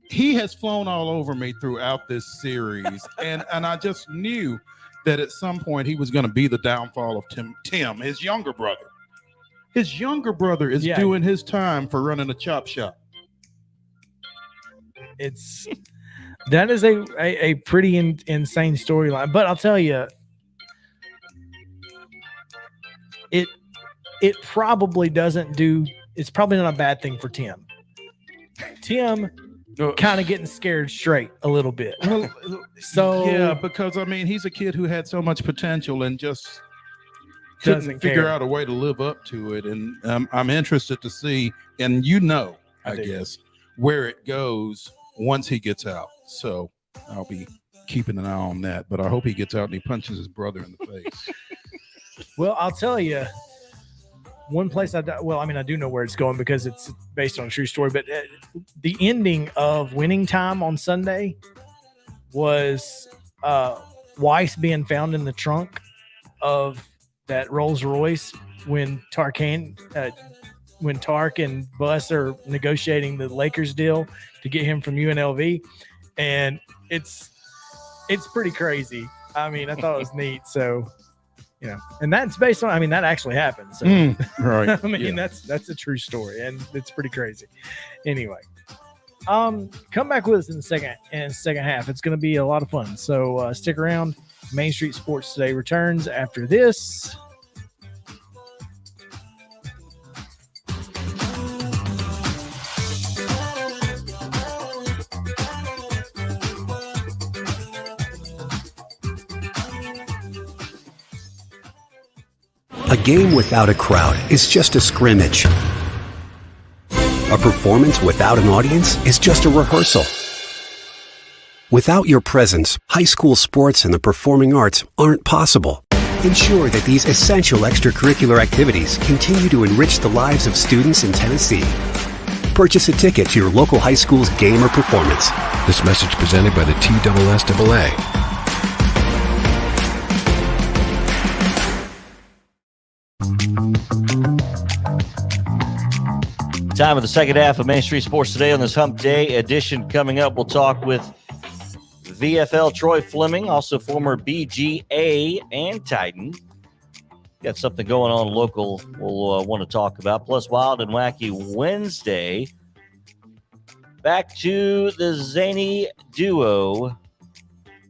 he has flown all over me throughout this series, and I just knew that at some point he was going to be the downfall of Tim, his younger brother. His younger brother is doing his time for running a chop shop. That is a pretty insane storyline, but I'll tell you, it probably doesn't do. It's probably not a bad thing for Tim. Tim kind of getting scared straight a little bit. So yeah, because I mean, he's a kid who had so much potential and just doesn't figure out a way to live up to it. And I'm interested to see, and I guess, where it goes once he gets out. So I'll be keeping an eye on that. But I hope he gets out and he punches his brother in the face. Well, I'll tell you, one place I do know where it's going because it's based on a true story, but the ending of Winning Time on Sunday was Weiss being found in the trunk of that Rolls Royce when Tark and Bus are negotiating the Lakers deal to get him from UNLV, and it's pretty crazy. I mean, I thought it was neat. So, and that's based on, I mean, that actually happened. So, right. I mean, that's a true story, and it's pretty crazy. Anyway, come back with us in the second half. It's going to be a lot of fun. So stick around. Main Street Sports Today returns after this. A game without a crowd is just a scrimmage. A performance without an audience is just a rehearsal. Without your presence, high school sports and the performing arts aren't possible. Ensure that these essential extracurricular activities continue to enrich the lives of students in Tennessee. Purchase a ticket to your local high school's game or performance. This message presented by the TSSAA. Time of the second half of Main Street Sports Today on this Hump Day edition. Coming up, we'll talk with VFL Troy Fleming, also former BGA and Titan. Got something going on local we'll want to talk about. Plus, Wild and Wacky Wednesday. Back to the zany duo.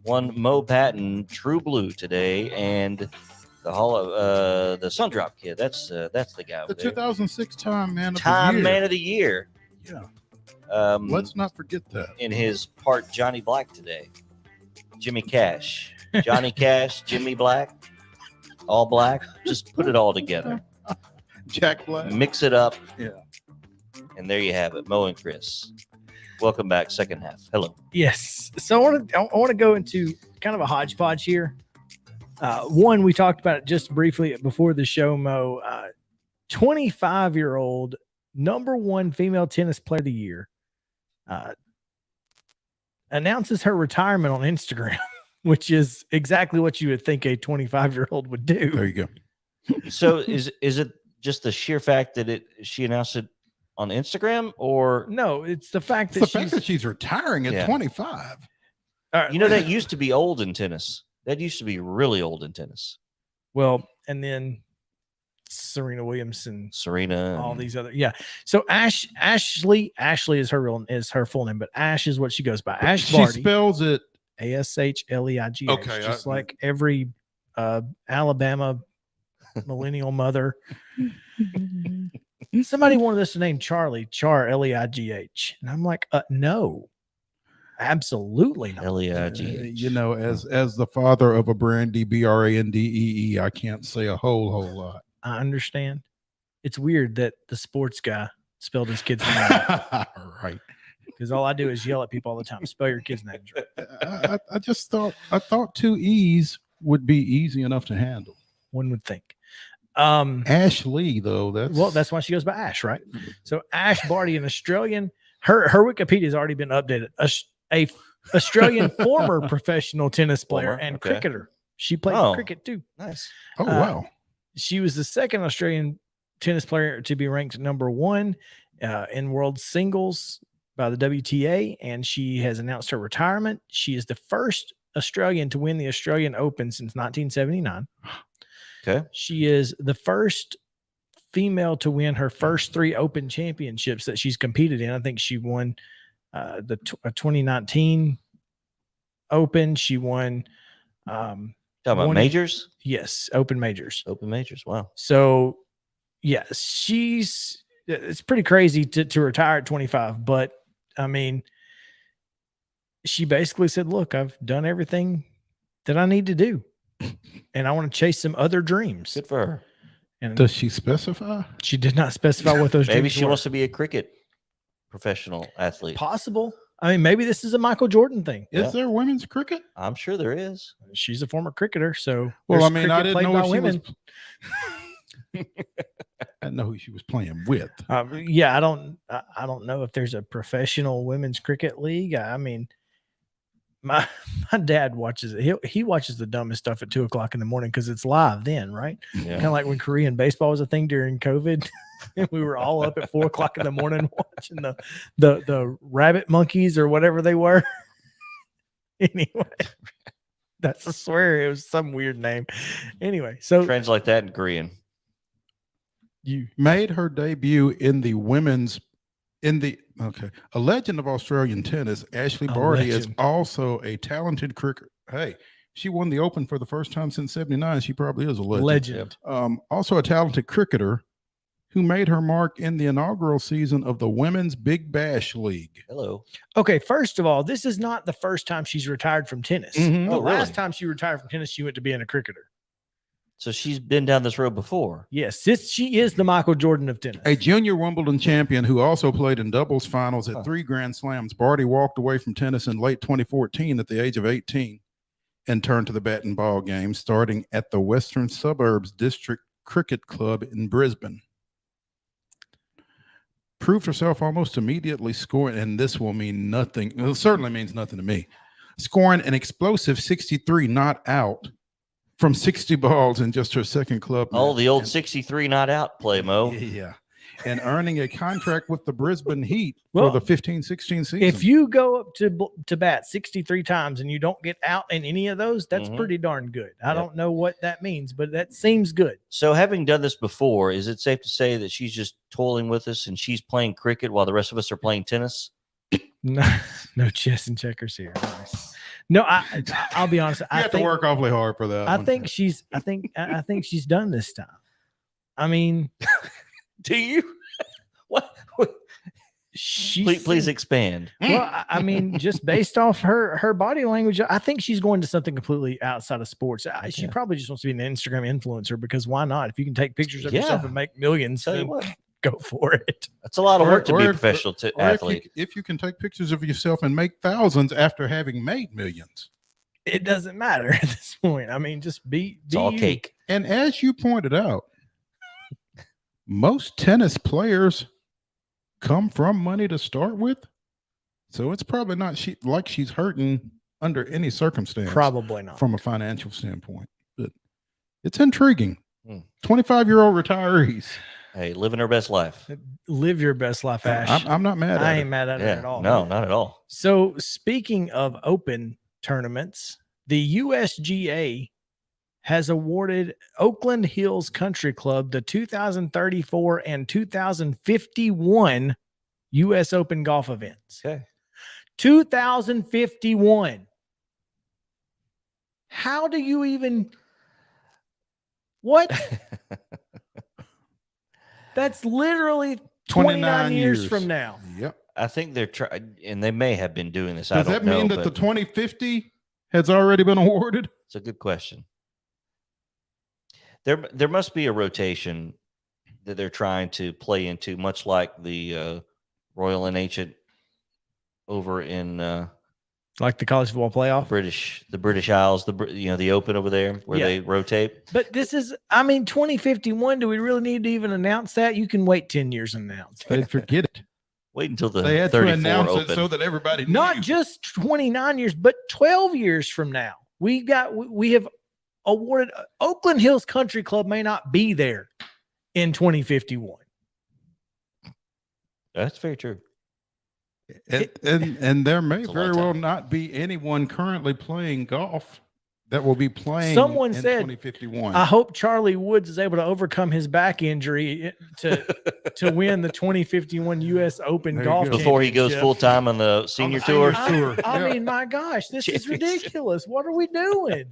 One Mo Patton, True Blue today, and the Sundrop kid. That's the guy over The there. 2006 Time Man of the Year. Yeah. Let's not forget that. In his part, Johnny Black today. Jimmy Cash. Johnny Cash, Jimmy Black. All black. Just put it all together. Jack Black. Mix it up. Yeah. And there you have it. Mo and Chris. Welcome back. Second half. Hello. Yes. So I want to go into kind of a hodgepodge here. One, we talked about it just briefly before the show, Mo. 25-year-old #1 female tennis player of the year announces her retirement on Instagram, which is exactly what you would think a 25-year-old would do. There you go. So is it just the sheer fact that she announced it on Instagram, or no? It's the fact that she's retiring at 25. That used to be old in tennis. That used to be really old in tennis. Well, and then Serena Williams and all and these other, So Ashley is her full name, but Ash is what she goes by. Ash Barty. She spells it ASHLEIGH. Okay, just like every Alabama millennial mother. Somebody wanted us to name Charlie Char Leigh, and I'm like, no. Absolutely not. Leigh. As the father of a Brandy BRANDEE, I can't say a whole lot. I understand. It's weird that the sports guy spelled his kid's name right. Because all I do is yell at people all the time. Spell your kid's name right. I thought 2 E's would be easy enough to handle. One would think. Ashley, though, that's why she goes by Ash, right? So Ash Barty, an Australian. Her Wikipedia has already been updated. A Australian former professional tennis player and cricketer. She played cricket too. Nice. Oh, wow. She was the second Australian tennis player to be ranked #1 in world singles by the WTA, and she has announced her retirement. She is the first Australian to win the Australian Open since 1979. Okay. She is the first female to win her first 3 Open championships that she's competed in. I think she won the 2019 Open. She won. Talking about majors? Yes, Open majors. Open majors. Wow. So, yeah, it's pretty crazy to retire at 25. But, I mean, she basically said, look, I've done everything that I need to do. And I want to chase some other dreams. Good for her. And does she specify? She did not specify what those maybe dreams she were. wants to be a cricket professional athlete. Possible. I mean, maybe this is a Michael Jordan thing. Is there women's cricket? I'm sure there is. She's a former cricketer, so well, I mean, I didn't know if she women. was. I didn't know who she was playing with. Yeah, I don't know if there's a professional women's cricket league. I mean, My dad watches it. He watches the dumbest stuff at 2:00 in the morning because it's live then, right? Yeah. Kind of like when Korean baseball was a thing during COVID. And we were all up at 4:00 in the morning watching the rabbit monkeys or whatever they were. Anyway, that's, I swear it was some weird name. Anyway, so Translate that in Korean. You made her debut in the women's a legend of Australian tennis. Ashley Barty is also a talented cricketer. Hey, she won the Open for the first time since '79. She probably is a legend. Also a talented cricketer who made her mark in the inaugural season of the Women's Big Bash League. Hello. Okay, first of all, this is not the first time she's retired from tennis. Mhm. The Oh, really? last time she retired from tennis, she went to being a cricketer. So she's been down this road before. Yes, she is the Michael Jordan of tennis. A junior Wimbledon champion who also played in doubles finals at 3 Grand Slams, Barty walked away from tennis in late 2014 at the age of 18 and turned to the bat and ball game, starting at the Western Suburbs District Cricket Club in Brisbane. Proved herself almost immediately, scoring, and this will mean nothing. Well, it certainly means nothing to me. Scoring an explosive 63 not out from 60 balls in just her second club match. Oh, the old 63 not out play, Mo. Yeah. And earning a contract with the Brisbane Heat Well, for the 15-16 season. If you go up to bat 63 times and you don't get out in any of those, that's Mhm. pretty darn good. I don't know what that means, but that seems good. So having done this before, is it safe to say that she's just toiling with us and she's playing cricket while the rest of us are playing tennis? No chess and checkers here. Nice. No, I'll be honest. you I have think, to work awfully hard for that. I one. think she's done this time. I mean, Do you? What? Please expand. Well, I mean, just based off her body language, I think she's going to something completely outside of sports. She probably just wants to be an Instagram influencer because why not? If you can take pictures of yourself and make millions, Tell you then what. go for it. That's a lot of work to be a if- professional or athlete. If you can take pictures of yourself and make thousands after having made millions. It doesn't matter at this point. I mean, just be all you. cake. And as you pointed out, most tennis players come from money to start with. So it's probably not she's hurting under any circumstance. Probably not. From a financial standpoint. But it's intriguing. Hmm. 25-year-old retirees. Hey, living her best life. Live your best life, Ash. I'm not mad at I it. ain't mad at it at all. No, not at all. So speaking of open tournaments, the USGA has awarded Oakland Hills Country Club the 2034 and 2051 U.S. Open golf events. Okay. 2051. How do you even... What? That's literally 29 years from now. Yep. I think they're trying, and they may have been doing this. I Does don't that know, mean that the but 2050 has already been awarded? it's a good question. There must be a rotation that they're trying to play into, much like the Royal and Ancient over in Like the college football playoff. the British Isles, the Open over there where they rotate. But this is, I mean, 2051. Do we really need to even announce that? You can wait 10 years and announce it. They'd forget it. Wait until the They had to 34 announce Open. it so that everybody knew. Not just 29 years, but 12 years from now. We have awarded Oakland Hills Country Club may not be there in 2051. That's very true. And there may It's a very long well time. not be anyone currently playing golf that will be playing Someone in said, 2051. I hope Charlie Woods is able to overcome his back injury to win the 2051 U.S. Open There you golf go. Before he goes championship. full time on the senior tour. tour. I Yeah. mean, my gosh, this is Championship. ridiculous. What are we doing?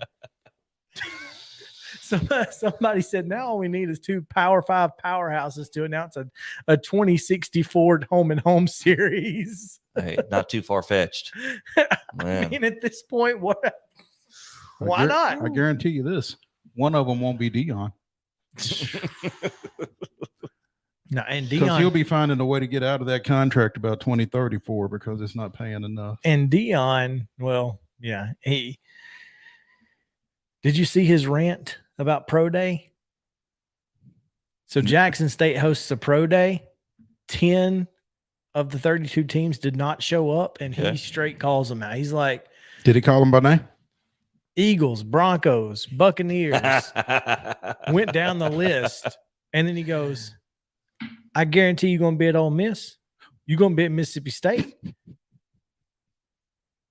Somebody said now all we need is 2 Power 5 powerhouses to announce a 2064 home and home series. Hey, not too far fetched. I mean, at this point, why I not? guarantee you this. One of them won't be Dion. No, and Because he'll Dion be finding a way to get out of that contract about 2034 because it's not paying enough. and Dion, well, yeah, did you see his rant about Pro Day? So Jackson State hosts a Pro Day. 10 of the 32 teams did not show up, and he Okay. straight calls them out. He's like, Did he call them by name? Eagles, Broncos, Buccaneers, went down the list. And then he goes, I guarantee you're going to be at Ole Miss. You're going to be at Mississippi State.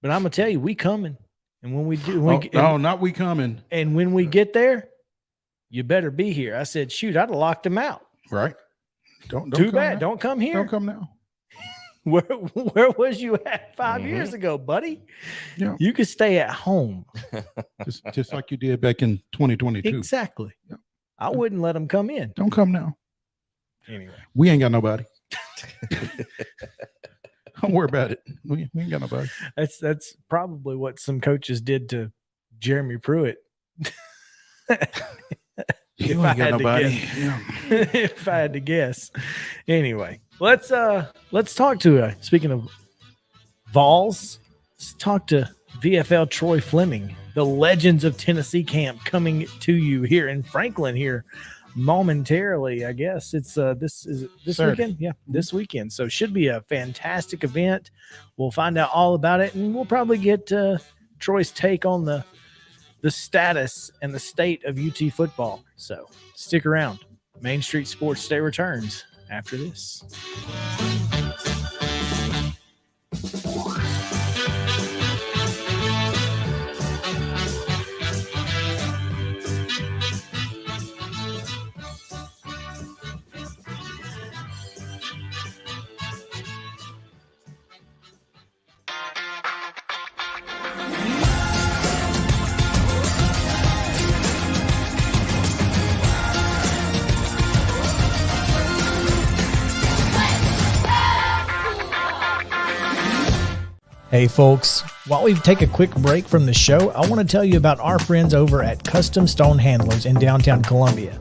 But I'm going to tell you, we coming. And when we do, not we coming. And when we get there, you better be here. I said, shoot, I'd have locked him out. Right. Don't Too bad. Now. Don't come here. Don't come now. Where was you at 5 years ago, buddy? Yeah. You could stay at home. just like you did back in 2022. Exactly. Yeah. I wouldn't let them come in. Don't come now. Anyway. We ain't got nobody. Don't worry about it. We ain't got nobody. That's probably what some coaches did to Jeremy Pruitt. If I had to guess. Anyway, let's talk to speaking of Vols, let's talk to VFL Troy Fleming, the Legends of Tennessee camp coming to you here in Franklin here momentarily. I guess it's this weekend. Yeah, this weekend. So should be a fantastic event. We'll find out all about it, and we'll probably get Troy's take on the status and the state of UT football. So stick around. Main Street Sports Day returns after this. Hey folks, while we take a quick break from the show, I want to tell you about our friends over at Custom Stone Handlers in downtown Columbia.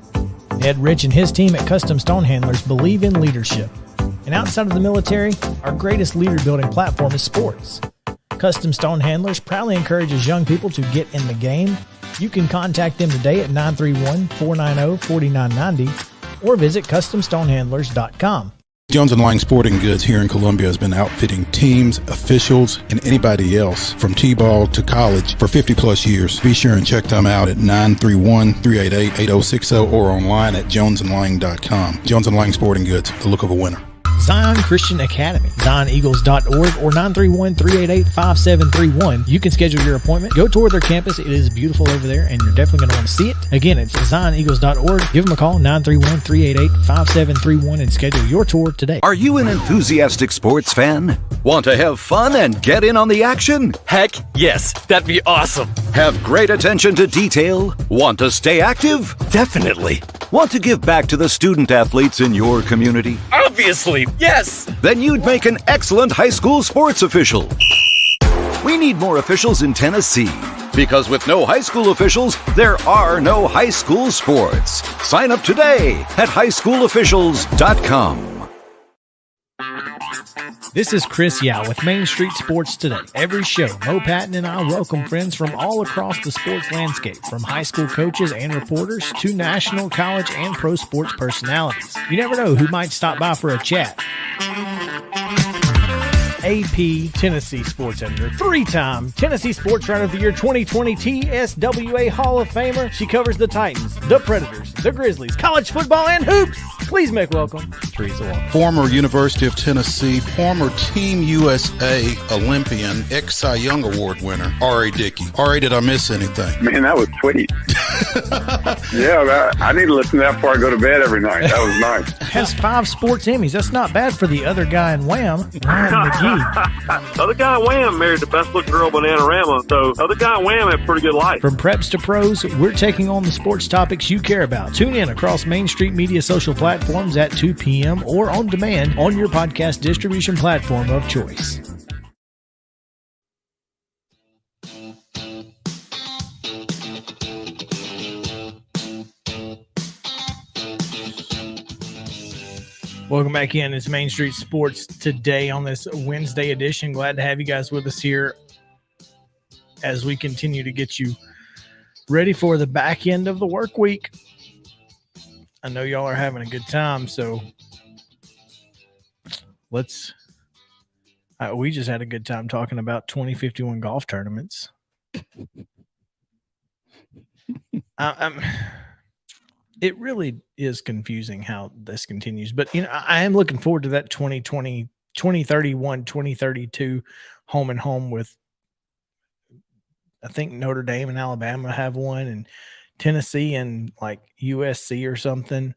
Ed Rich and his team at Custom Stone Handlers believe in leadership. And outside of the military, our greatest leader building platform is sports. Custom Stone Handlers proudly encourages young people to get in the game. You can contact them today at 931-490-4990 or visit CustomStonehandlers.com. Jones & Lang Sporting Goods here in Columbia has been outfitting teams, officials, and anybody else from T-ball to college for 50 plus years. Be sure and check them out at 931-388-8060 or online at jonesandlang.com. Jones & Lang Sporting Goods, the look of a winner. Zion Christian Academy, ZionEagles.org or 931-388-5731. You can schedule your appointment. Go tour their campus. It is beautiful over there, and you're definitely going to want to see it. Again, it's ZionEagles.org. Give them a call, 931-388-5731, and schedule your tour today. Are you an enthusiastic sports fan? Want to have fun and get in on the action? Heck yes, that'd be awesome. Have great attention to detail? Want to stay active? Definitely. Want to give back to the student athletes in your community? Obviously, yes. Then you'd make an excellent high school sports official. We need more officials in Tennessee, because with no high school officials, there are no high school sports. Sign up today at highschoolofficials.com. This is Chris Yao with Main Street Sports Today. Every show, Mo Patton and I welcome friends from all across the sports landscape, from high school coaches and reporters to national, college, and pro sports personalities. You never know who might stop by for a chat. AP Tennessee Sports Editor, three-time Tennessee Sports Writer of the Year 2020 TSWA Hall of Famer. She covers the Titans, the Predators, the Grizzlies, college football, and hoops. Please make welcome Teresa Walker. Former University of Tennessee, former Team USA Olympian, ex-Cy Young Award winner, R.A. Dickey. R.A., did I miss anything? Man, that was sweet. Yeah, I need to listen to that before I go to bed every night. That was nice. Has 5 sports Emmys. That's not bad for the other guy in Wham, Ryan McGee. Other guy in Wham married the best looking girl, Bananarama. So other guy in Wham had a pretty good life. From preps to pros, we're taking on the sports topics you care about. Tune in across Main Street Media social platforms at 2 p.m. or on demand on your podcast distribution platform of choice. Welcome back in. It's Main Street Sports Today on this Wednesday edition. Glad to have you guys with us here as we continue to get you ready for the back end of the work week. I know y'all are having a good time, so We just had a good time talking about 2051 golf tournaments. It really is confusing how this continues, but I am looking forward to that 2020, 2031, 2032 home and home with, I think Notre Dame and Alabama have one, and Tennessee and like USC or something.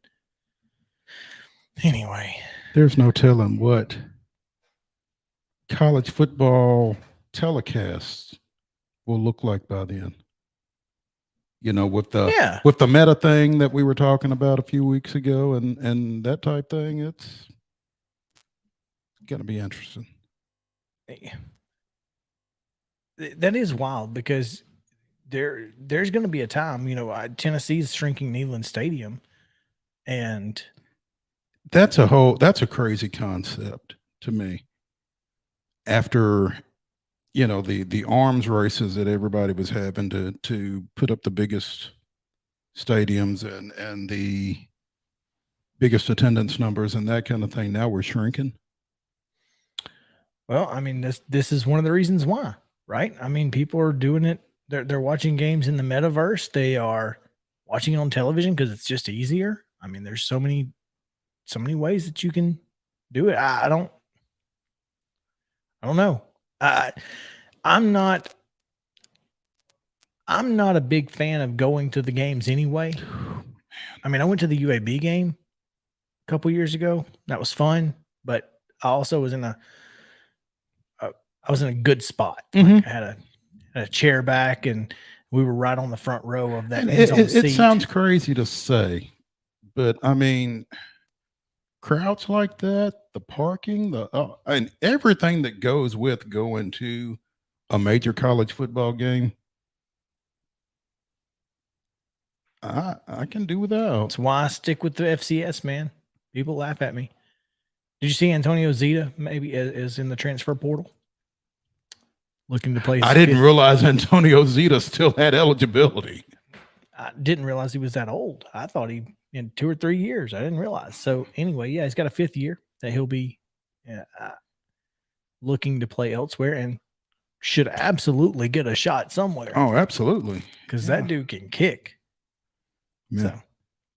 Anyway, there's no telling what college football telecasts will look like by then. With the meta thing that we were talking about a few weeks ago and that type thing, it's going to be interesting. That is wild because there's going to be a time, Tennessee's shrinking Neyland Stadium, and that's a crazy concept to me. After the arms races that everybody was having to put up the biggest stadiums and the biggest attendance numbers and that kind of thing, now we're shrinking. Well, I mean, this is one of the reasons why, right? I mean, people are doing it. They're watching games in the metaverse. They are watching it on television because it's just easier. I mean, there's so many ways that you can do it. I don't know. I'm not a big fan of going to the games anyway. I mean, I went to the UAB game a couple years ago. That was fun, but I also was in a good spot. Mm-hmm. Like I had a chair back, and we were right on the front row of that. It sounds crazy to say, but I mean, crowds like that, the parking, and everything that goes with going to a major college football game, I can do without. That's why I stick with the FCS, man. People laugh at me. Did you see Antonio Zeta maybe is in the transfer portal? Looking to play. I didn't realize Antonio Zeta still had eligibility. I didn't realize he was that old. I thought he in 2 or 3 years. I didn't realize. So anyway, yeah, he's got a 5th year that he'll be looking to play elsewhere and should absolutely get a shot somewhere. Oh, absolutely. Because that dude can kick. Yeah. So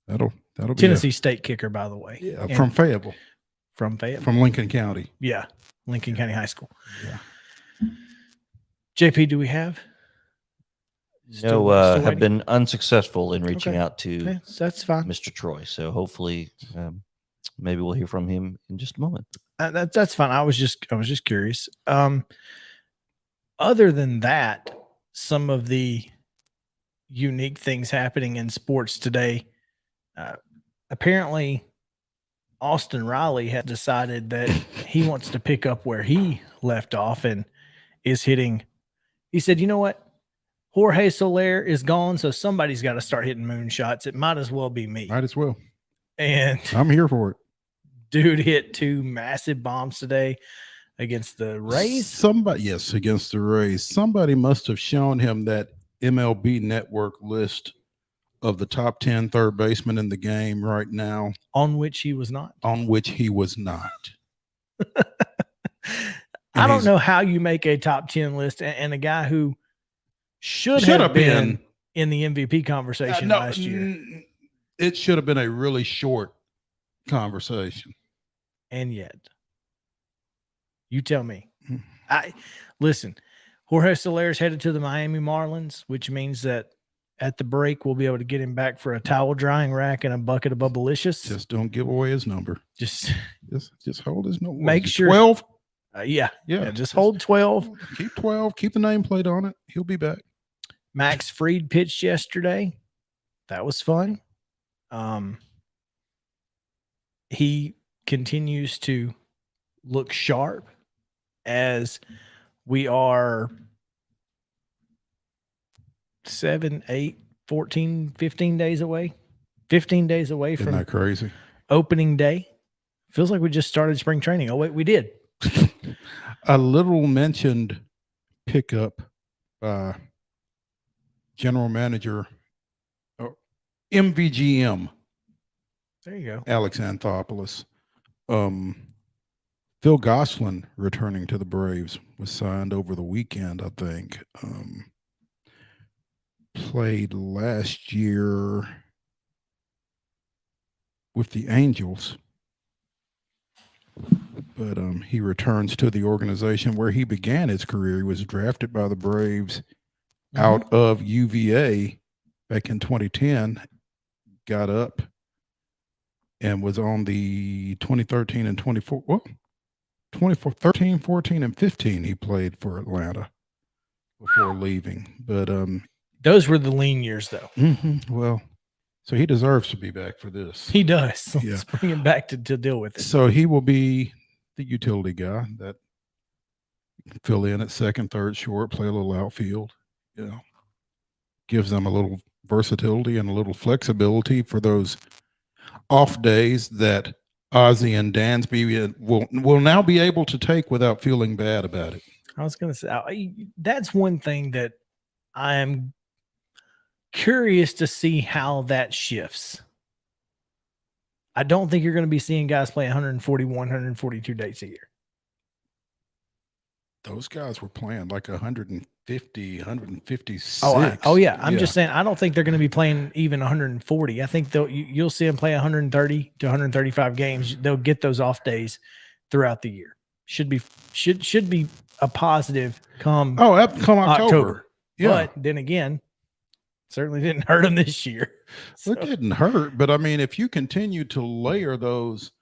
that'll be Tennessee State kicker, by the way. Yeah, from Fayetteville. From Fayetteville. From Lincoln County. Yeah. Lincoln County High School. Yeah. JP, do we have? No, have been unsuccessful in reaching out to that's fine, Mr. Troy. So hopefully, maybe we'll hear from him in just a moment. That's fine. I was just curious. Other than that, some of the unique things happening in sports today. Apparently, Austin Riley has decided that he wants to pick up where he left off and is hitting. He said, "You know what? Jorge Soler is gone, so somebody's got to start hitting moonshots. It might as well be me." Might as well. And I'm here for it. Dude hit 2 massive bombs today against the Rays. Against the Rays. Somebody must have shown him that MLB Network list of the top 10 third basemen in the game right now. On which he was not. I don't know how you make a top 10 list and a guy who should have been in the MVP conversation last year. It should have been a really short conversation. And yet, you tell me. Listen, Jorge Soler is headed to the Miami Marlins, which means that at the break, we'll be able to get him back for a towel drying rack and a bucket of Bubblicious. Just don't give away his number. Just hold his number. Make sure 12. Yeah. Just hold 12. Keep 12. Keep the nameplate on it. He'll be back. Max Fried pitched yesterday. That was fun. He continues to look sharp as we are 7, 8, 14, 15 days away. 15 days away from Isn't that crazy? Opening day. Feels like we just started spring training. Oh, wait, we did. A little mentioned pickup by general manager MVGM. There you go. Alex Anthopoulos. Phil Gosselin returning to the Braves was signed over the weekend, I think. Played last year with the Angels, but he returns to the organization where he began his career. He was drafted by the Braves out of UVA back in 2010, got up and was on the 2013 and 13, 14, and 15. He played for Atlanta before leaving. But those were the lean years, though. Well, so he deserves to be back for this. He does. So let's bring him back to deal with it. So he will be the utility guy that can fill in at second, third, short, play a little outfield. Gives them a little versatility and a little flexibility for those off days that Ozzie and Dansby will now be able to take without feeling bad about it. I was going to say, that's one thing that I am curious to see how that shifts. I don't think you're going to be seeing guys play 141, 142 days a year. Those guys were playing like 150, 156. Yeah. I'm just saying, I don't think they're going to be playing even 140. I think you'll see them play 130 to 135 games. They'll get those off days throughout the year. Should be a positive come October. Yeah. But then again, certainly didn't hurt them this year. So. It didn't hurt, but I mean, if you continue to layer those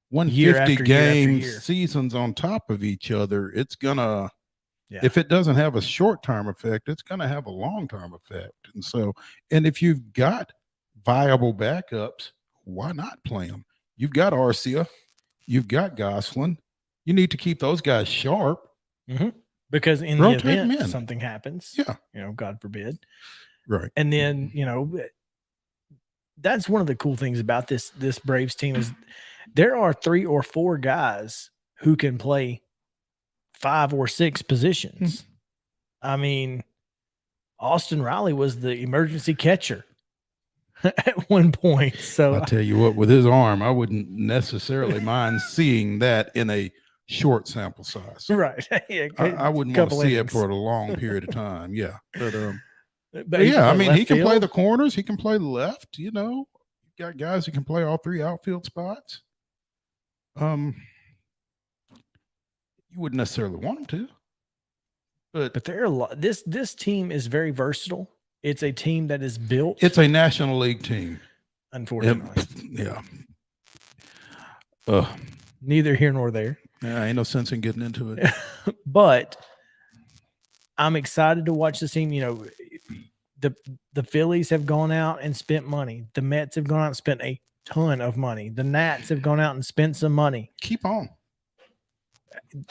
150 game seasons on top of each other, it's gonna, if it doesn't have a short-term effect, it's gonna have a long-term effect. And so, and if you've got viable backups, why not play them? You've got Arcia, you've got Gosselin. You need to keep those guys sharp. Because in the event something happens, God forbid. Right. And then, that's one of the cool things about this Braves team is there are 3 or 4 guys who can play 5 or 6 positions. I mean, Austin Riley was the emergency catcher at one point. So I'll tell you what, with his arm, I wouldn't necessarily mind seeing that in a short sample size. Right. I wouldn't want to see it for a long period of time. Yeah. But yeah, I mean, he can play the corners. He can play the left. You got guys who can play all 3 outfield spots. You wouldn't necessarily want him to. But there are a lot. This team is very versatile. It's a team that is built. It's a National League team. Unfortunately. Yeah. Neither here nor there. Yeah, ain't no sense in getting into it. But I'm excited to watch this team. The Phillies have gone out and spent money. The Mets have gone out and spent a ton of money. The Nats have gone out and spent some money. Keep on.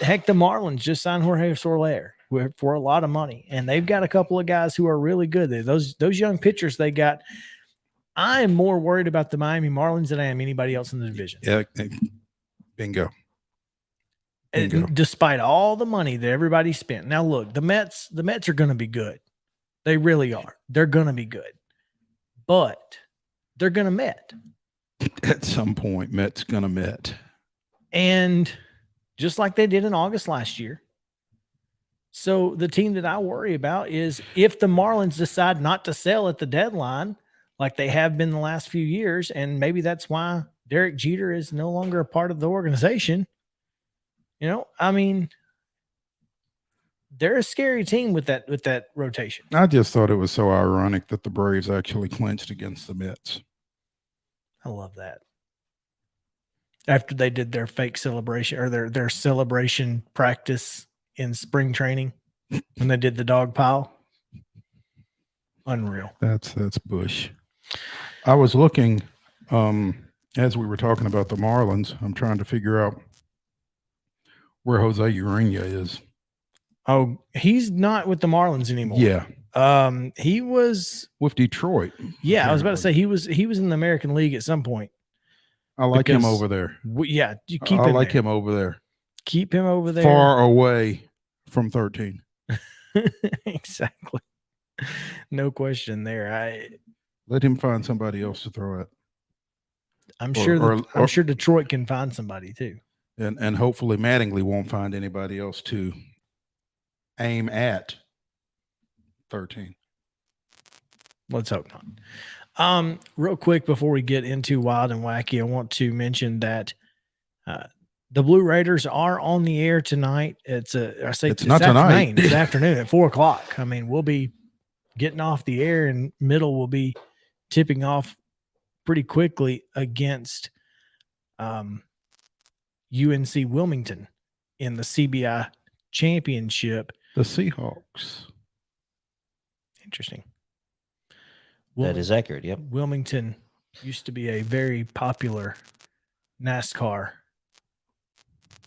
Heck, the Marlins just signed Jorge Soler for a lot of money, and they've got a couple of guys who are really good. Those young pitchers they got. I am more worried about the Miami Marlins than I am anybody else in the division. Yeah, bingo. And despite all the money that everybody spent. Now look, the Mets are going to be good. They really are. They're going to be good. But they're going to Met. At some point, Met's going to Met. And just like they did in August last year. So the team that I worry about is if the Marlins decide not to sell at the deadline like they have been the last few years, and maybe that's why Derek Jeter is no longer a part of the organization. I mean, they're a scary team with that rotation. I just thought it was so ironic that the Braves actually clinched against the Mets. I love that. After they did their fake celebration or their celebration practice in spring training when they did the dog pile. Unreal. That's Bush. I was looking as we were talking about the Marlins, I'm trying to figure out where Jose Urena is. Oh, he's not with the Marlins anymore. Yeah. He was with Detroit. Yeah, I was about to say he was in the American League at some point. I like him over there. Yeah, you keep I him like there. him over there. Keep him over there. Far away from 13. Exactly. No question there. Let him find somebody else to throw at. I'm sure Detroit can find somebody too. And hopefully Mattingly won't find anybody else to aim at 13. Let's hope not. Real quick before we get into Wild and Wacky, I want to mention that the Blue Raiders are on the air tonight. It's not tonight. It's afternoon at 4:00. I mean, we'll be getting off the air, and Middle will be tipping off pretty quickly against UNC Wilmington in the CBI championship. The Seahawks. Interesting. That is accurate. Yep. Wilmington used to be a very popular NASCAR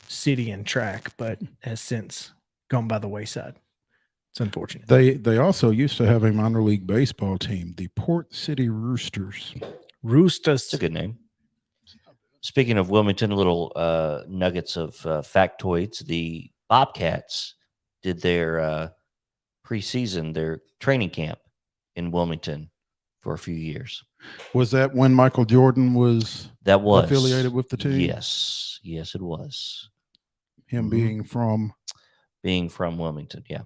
city and track, but has since gone by the wayside. It's unfortunate. They also used to have a minor league baseball team, the Port City Roosters. Roosters. It's a good name. Speaking of Wilmington, little nuggets of factoids. The Bobcats did their preseason, their training camp in Wilmington for a few years. Was that when Michael Jordan was affiliated with the team? Yes, it was. Him being from Wilmington, yeah.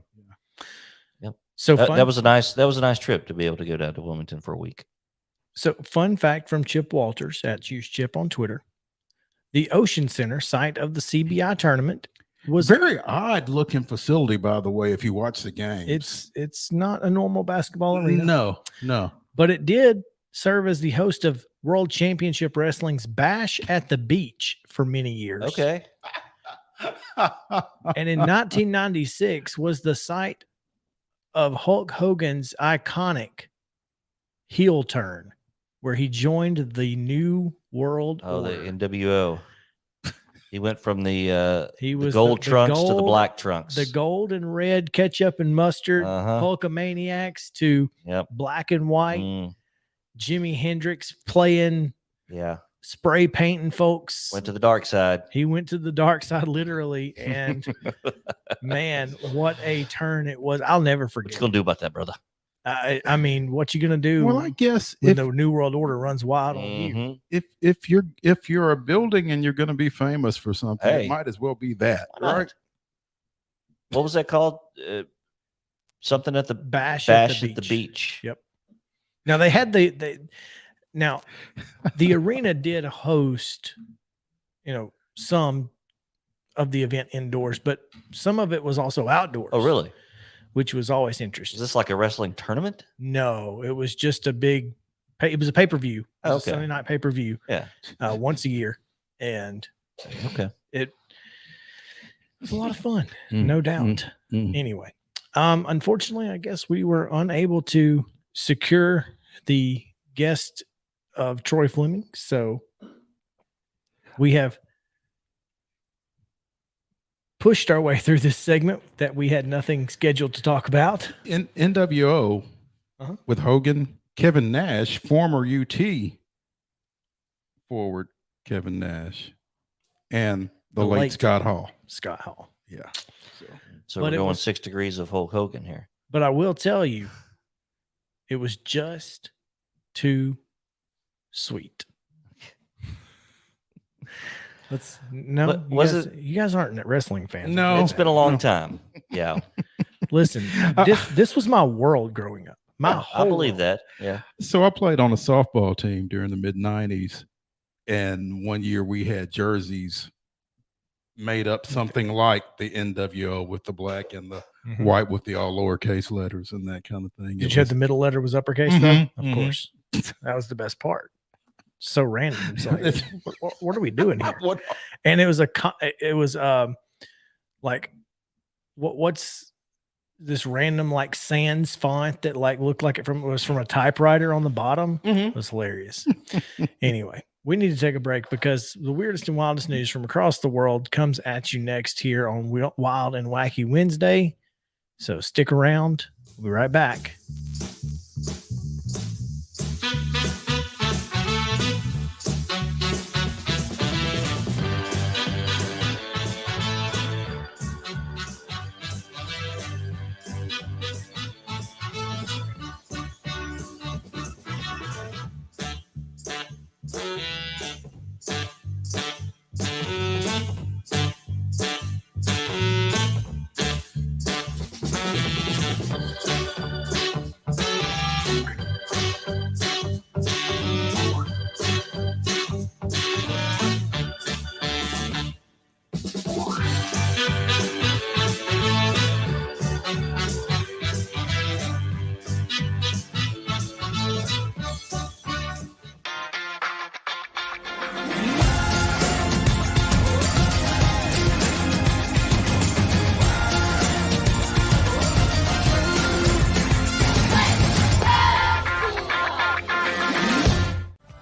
Yep. So that was a nice trip to be able to go down to Wilmington for a week. So fun fact from Chip Walters at Use Chip on Twitter: the Ocean Center, site of the CBI tournament, was very odd looking facility, by the way, if you watch the game. It's not a normal basketball arena. No. But it did serve as the host of World Championship Wrestling's Bash at the Beach for many years. Okay. And in 1996 was the site of Hulk Hogan's iconic heel turn, where he joined the New World Order. The NWO. He went from the was gold trunks to the black trunks. The gold and red ketchup and mustard Hulkamaniacs to black and white. Jimi Hendrix playing, spray painting folks. Went to the dark side. He went to the dark side, literally. And man, what a turn it was. I'll never forget. What you going to do about that, brother? I mean, what you gonna do? Well, I guess when the New World Order runs wild on you. If you're a building and you're going to be famous for something, it might as well be that, right? What was that called? Something at the Bash at the Beach. Yep. Now they had the arena did host, some of the event indoors, but some of it was also outdoors. Oh, really? Which was always interesting. Is this like a wrestling tournament? No, it was just it was a pay-per-view. A Sunday night pay-per-view. Yeah. Once a year. And it was a lot of fun, no doubt. Anyway, unfortunately, I guess we were unable to secure the guest of Troy Fleming. So we have pushed our way through this segment that we had nothing scheduled to talk about. In NWO with Hogan, Kevin Nash, former UT forward Kevin Nash, and the late Scott Hall. Scott Hall. Yeah. So we're going 6 degrees of Hulk Hogan here. But I will tell you, it was just too sweet. You guys aren't wrestling fans. No, it's been a long time. Yeah. Listen, this was my world growing up. I believe that. Yeah. So I played on a softball team during the mid-90s, and one year we had jerseys made up something like the NWO with the black and the white with the all lowercase letters and that kind of thing. Did you have the middle letter was uppercase though? Of course. That was the best part. So random. It's like, what are we doing here? And it was what's this random like sans font that like looked like it was from a typewriter on the bottom. It was hilarious. Anyway, we need to take a break because the weirdest and wildest news from across the world comes at you next here on Wild and Wacky Wednesday. So stick around. We'll be right back.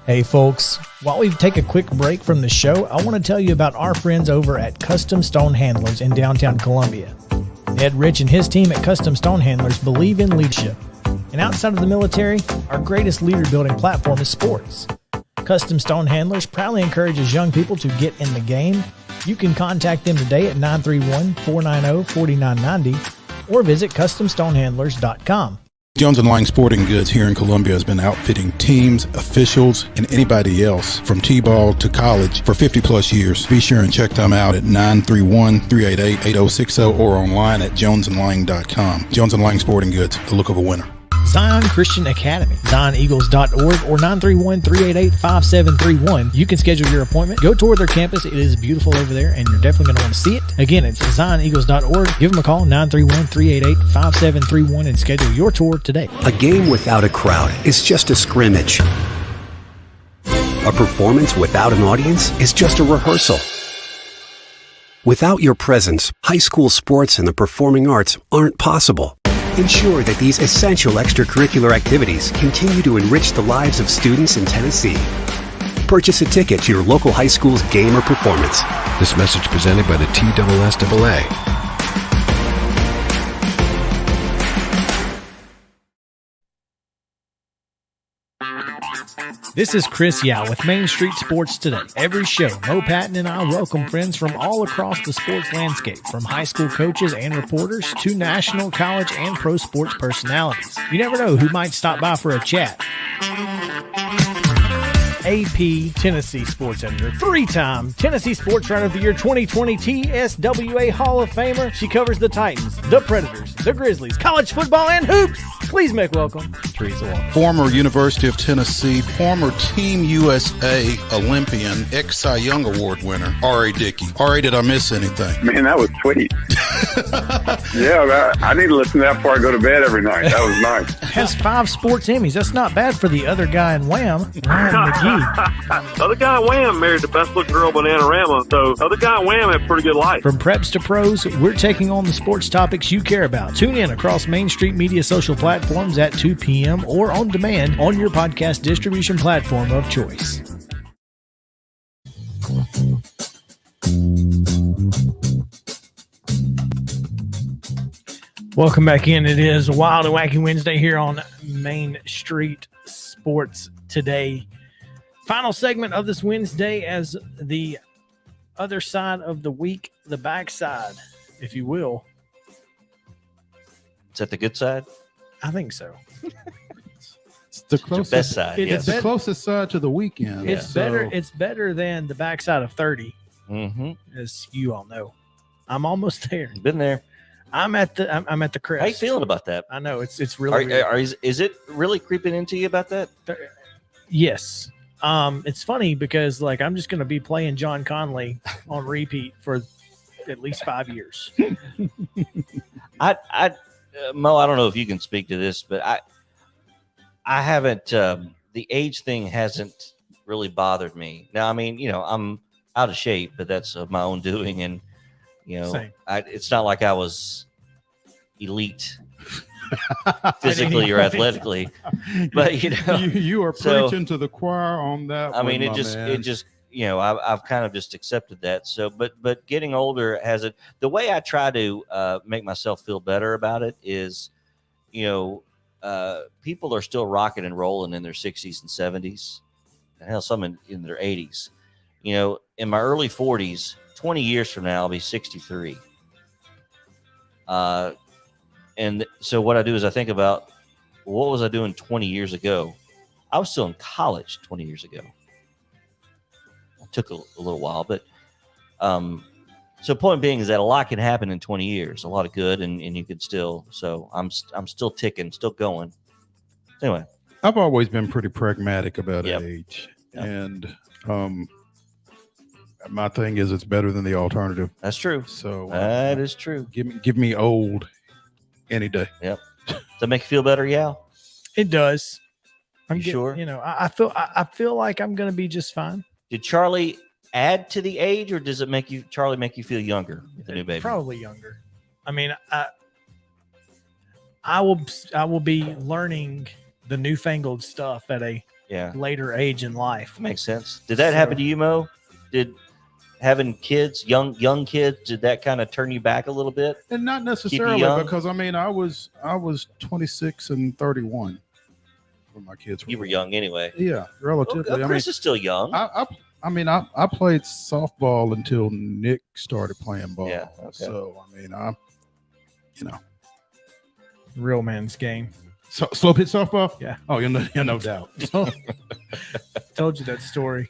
Hey folks, while we take a quick break from the show, I want to tell you about our friends over at Custom Stone Handlers in downtown Columbia. Ed Rich and his team at Custom Stone Handlers believe in leadership. And outside of the military, our greatest leader building platform is sports. Custom Stone Handlers proudly encourages young people to get in the game. You can contact them today at 931-490-4990 or visit CustomStonehandlers.com. Jones & Lang Sporting Goods here in Columbia has been outfitting teams, officials, and anybody else from T-ball to college for 50 plus years. Be sure and check them out at 931-388-8060 or online at jonesandlang.com. Jones & Lang Sporting Goods, the look of a winner. Zion Christian Academy, ZionEagles.org or 931-388-5731. You can schedule your appointment. Go tour their campus. It is beautiful over there, and you're definitely going to want to see it. Again, it's ZionEagles.org. Give them a call, 931-388-5731, and schedule your tour today. A game without a crowd is just a scrimmage. A performance without an audience is just a rehearsal. Without your presence, high school sports and the performing arts aren't possible. Ensure that these essential extracurricular activities continue to enrich the lives of students in Tennessee. Purchase a ticket to your local high school's game or performance. This message presented by the TWSAA. This is Chris Yao with Main Street Sports Today. Every show, Mo Patton and I welcome friends from all across the sports landscape, from high school coaches and reporters to national, college, and pro sports personalities. You never know who might stop by for a chat. AP Tennessee Sports Editor, three-time Tennessee Sports Writer of the Year 2020 TSWA Hall of Famer. She covers the Titans, the Predators, the Grizzlies, college football, and hoops. Please make welcome Teresa Walker. Former University of Tennessee, former Team USA Olympian, ex-Cy Young Award winner, R.A. Dickey. R.A., did I miss anything? Man, that was sweet. Yeah, I need to listen to that before I go to bed every night. That was nice. Has 5 sports Emmys. That's not bad for the other guy in Wham, Ryan McGee. The other guy in Wham married the best looking girl in Bananarama, so the other guy in Wham had a pretty good life. From preps to pros, we're taking on the sports topics you care about. Tune in across Main Street Media social platforms at 2 p.m. or on demand on your podcast distribution platform of choice. Welcome back in. It is Wild and Wacky Wednesday here on Main Street Sports Today. Final segment of this Wednesday as the other side of the week, the backside, if you will. Is that the good side? I think so. It's the closest best side. It's the closest side to the weekend. It's better. It's better than the backside of 30, as you all know. I'm almost there. Been there. I'm at the crest. How you feeling about that? I know it's really. Is it really creeping into you about that? Yes. It's funny because I'm just going to be playing John Conley on repeat for at least 5 years. Mo, I don't know if you can speak to this, but I haven't. The age thing hasn't really bothered me. Now, I mean, I'm out of shape, but that's of my own doing, and it's not like I was elite physically or athletically, but you are preaching to the choir on that. I mean, it just I've kind of just accepted that. So, but getting older has it. The way I try to make myself feel better about it is, people are still rocking and rolling in their 60s and 70s, and hell, some in their 80s. In my early 40s, 20 years from now, I'll be 63. And so what I do is I think about, what was I doing 20 years ago? I was still in college 20 years ago. It took a little while, but so point being is that a lot can happen in 20 years, a lot of good, and you could still. So I'm still ticking, still going. Anyway, I've always been pretty pragmatic about age, and my thing is it's better than the alternative. That's true. So that is true. Give me old any day. Yep. Does that make you feel better, Yao? It does. I'm sure? I feel like I'm going to be just fine. Did Charlie add to the age, or does it make you feel younger with the new baby? Probably younger. I mean, I will be learning the newfangled stuff at a Yeah. later age in life. Makes sense. Did that happen to you, Mo? Did having kids, young kids, did that kind of turn you back a little bit? And not necessarily, because I mean, I was 26 and 31 when my kids were. You were young anyway. Yeah, relatively. Chris is still young. I played softball until Nick started playing ball. Yeah. Okay. So I mean, Real man's game. So slow pitch softball. Yeah. Oh, no doubt. Told you that story.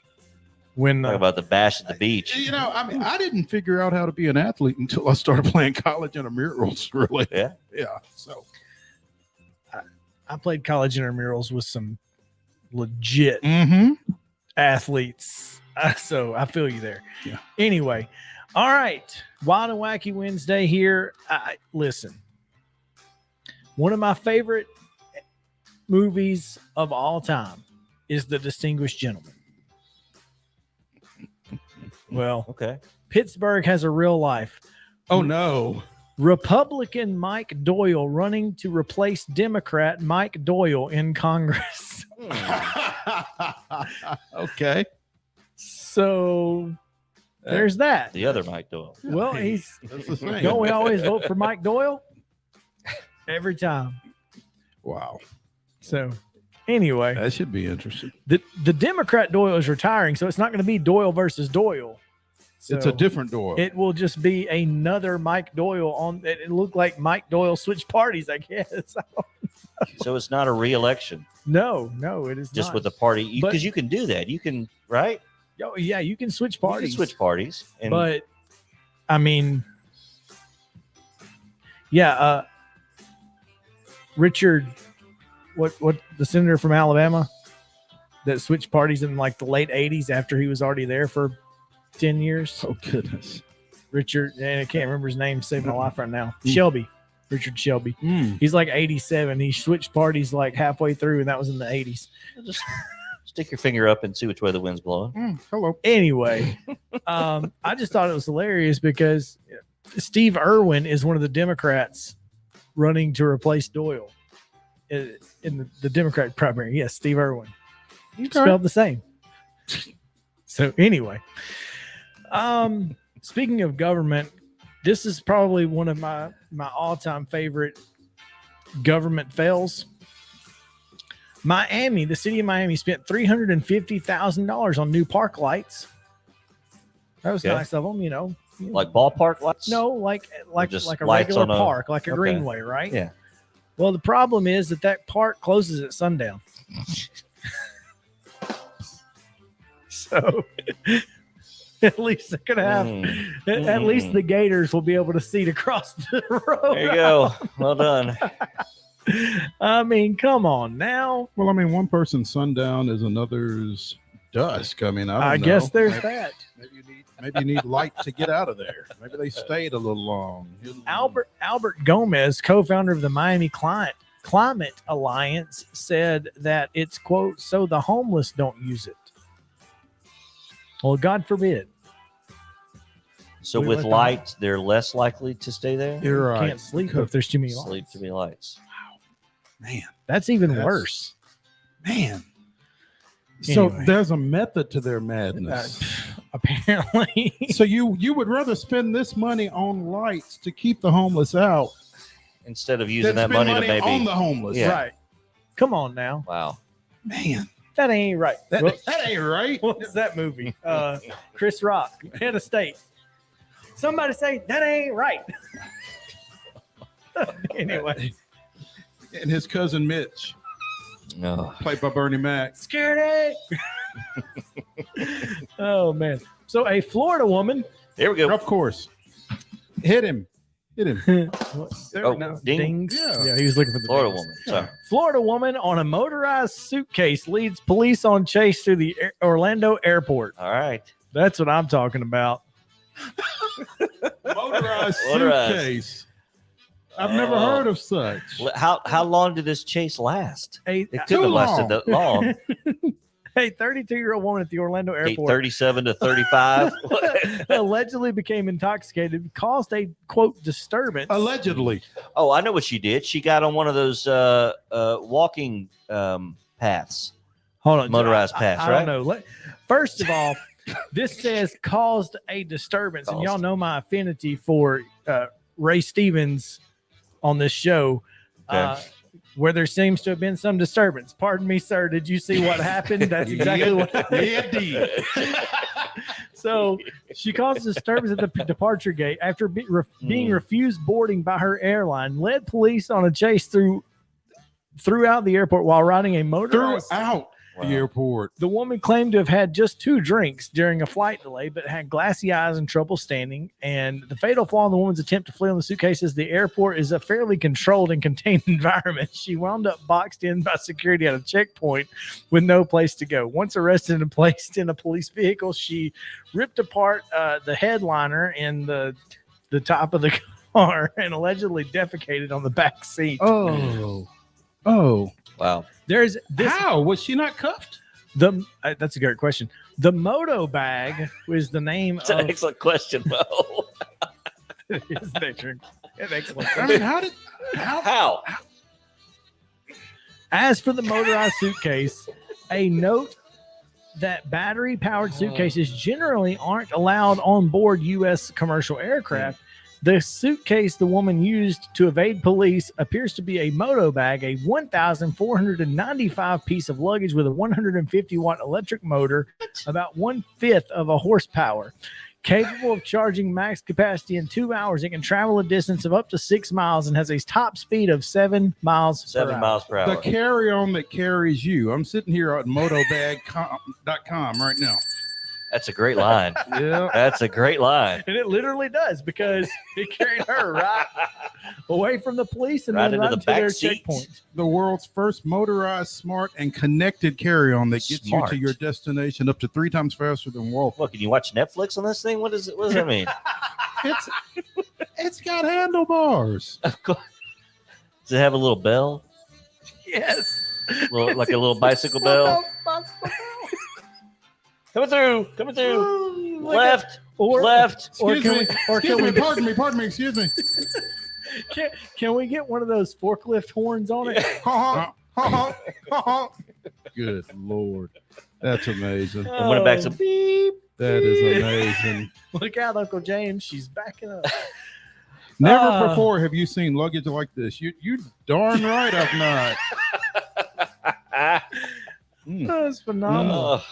When Talk about the bash at the beach. I mean, I didn't figure out how to be an athlete until I started playing college intramurals. Really. Yeah. Yeah. So I played college intramurals with some legit athletes. So I feel you there. Yeah. Anyway, all right. Wild and Wacky Wednesday here. Listen, one of my favorite movies of all time is The Distinguished Gentleman. Well, okay. Pittsburgh has a real life. Oh, no. Republican Mike Doyle running to replace Democrat Mike Doyle in Congress. Okay. So there's that. The other Mike Doyle. Well, That's the thing. don't we always vote for Mike Doyle? Every time. Wow. So anyway, That should be interesting. the Democrat Doyle is retiring, so it's not going to be Doyle versus Doyle. It's So a different Doyle. It will just be another Mike Doyle on. It looked like Mike Doyle switched parties, I guess. So it's not a re-election. No, it is Just not. with the party, But- because you can do that. You can, right? Oh, yeah, you can switch You can parties. switch parties. And But I mean, yeah, Richard, what the senator from Alabama that switched parties in like the late 80s after he was already there for 10 years. Oh, goodness. Richard, and I can't remember his name, saving my life right now. Mm. Shelby. Richard Shelby. He's like 87. He switched parties like halfway through, and that was in the 80s. just stick your finger up and see which way the wind's blowing. Hello. Anyway, I just thought it was hilarious because Steve Irwin is one of the Democrats running to replace Doyle in the Democratic primary. Yes, Steve Irwin. Spelled the same. So anyway, speaking of government, this is probably one of my all-time favorite government fails. Miami, the city of Miami, spent $350,000 on new park lights. That was Okay. nice of them, Like ballpark lights? No, like just a lights regular on a- park, like a okay. greenway, right? Yeah. Well, the problem is that park closes at sundown. So at least they're gonna have at least the Gators will be able to see to cross the road. There you go. Well done. I mean, come on now. Well, I mean, one person's sundown is another's dusk. I mean, I don't know. guess there's that. Maybe you need light to get out of there. Maybe they stayed a little long. Albert Gomez, co-founder of the Miami Climate Alliance, said that it's, quote, so the homeless don't use it. Well, God forbid. So We with let them- lights, they're less likely to stay there? You're right. Can't sleep if there's too many lights. Sleep too many lights. Man, That's even That's- worse. man. So Anyway. there's a method to their madness. Apparently. So you would rather spend this money on lights to keep the homeless out Instead of using than that spend money to maybe. on the homeless. Yeah. Right. Come on now. Wow. Man, That ain't right. that Well, ain't right. what is that movie? Chris Rock, Head of State. Somebody say that ain't right. Anyway, And his cousin Mitch, No. played by Bernie Mac. scared it. Oh man. So a Florida woman. There we go. Of course. Hit him. There Oh, we go. ding. Dings. Yeah, he was looking for the Florida dings. woman. Sorry. Florida woman on a motorized suitcase leads police on chase through the Orlando airport. All right. That's what I'm talking about. Motorized Motorized. suitcase. I've never Oh. heard of such. How long did this chase last? It Too couldn't have lasted long. that long. A 32-year-old woman at the Orlando airport 37 to 35. allegedly became intoxicated, caused a, quote, disturbance. Allegedly. Oh, I know what she did. She got on one of those walking paths. Hold on. Motorized pass, I right? don't know. First of all, this says caused a disturbance. And y'all know my affinity for Ray Stevens on this show. Okay. Where there seems to have been some disturbance. Pardon me, sir. Did you see what happened? That's exactly what happened. So she caused disturbance at the departure gate after being refused boarding by her airline, led police on a chase throughout the airport while riding a motorized. Throughout the airport. The woman claimed to have had just 2 drinks during a flight delay, but had glassy eyes and trouble standing. And the fatal flaw in the woman's attempt to flee on the suitcases, the airport is a fairly controlled and contained environment. She wound up boxed in by security at a checkpoint with no place to go. Once arrested and placed in a police vehicle, she ripped apart the headliner in the top of the car and allegedly defecated on the back seat. Oh. Wow. There's this. How was she not cuffed? That's a great question. The moto bag was the name That's an excellent question, Mo. It's an excellent question. I mean, how? As for the motorized suitcase, a note that battery-powered suitcases generally aren't allowed on board U.S. commercial aircraft. The suitcase the woman used to evade police appears to be a moto bag, a 1,495 piece of luggage with a 150-watt electric motor, about 1/5 of a horsepower. Capable of charging max capacity in 2 hours, it can travel a distance of up to 6 miles and has a top speed of 7 miles per hour. The carry-on that carries you. I'm sitting here at motobag.com right now. That's a great line. Yeah. That's a great line. And it literally does, because it carried her right away from the police and Right then into right the into back their seat. checkpoint. The world's first motorized, smart, and connected carry-on that gets Smart. you to your destination up to 3 times faster than walking. Look, can you watch Netflix on this thing? What does that mean? It's got handlebars. Of course. Does it have a little bell? Yes. Like a little bicycle bell? Coming through. Left. Pardon me, excuse me. Can we get one of those forklift horns on it? Good Lord. That's amazing. And when it backs up, beep. That is amazing. Look out, Uncle James. She's backing up. Never before have you seen luggage like this. You darn right I've not. That's phenomenal.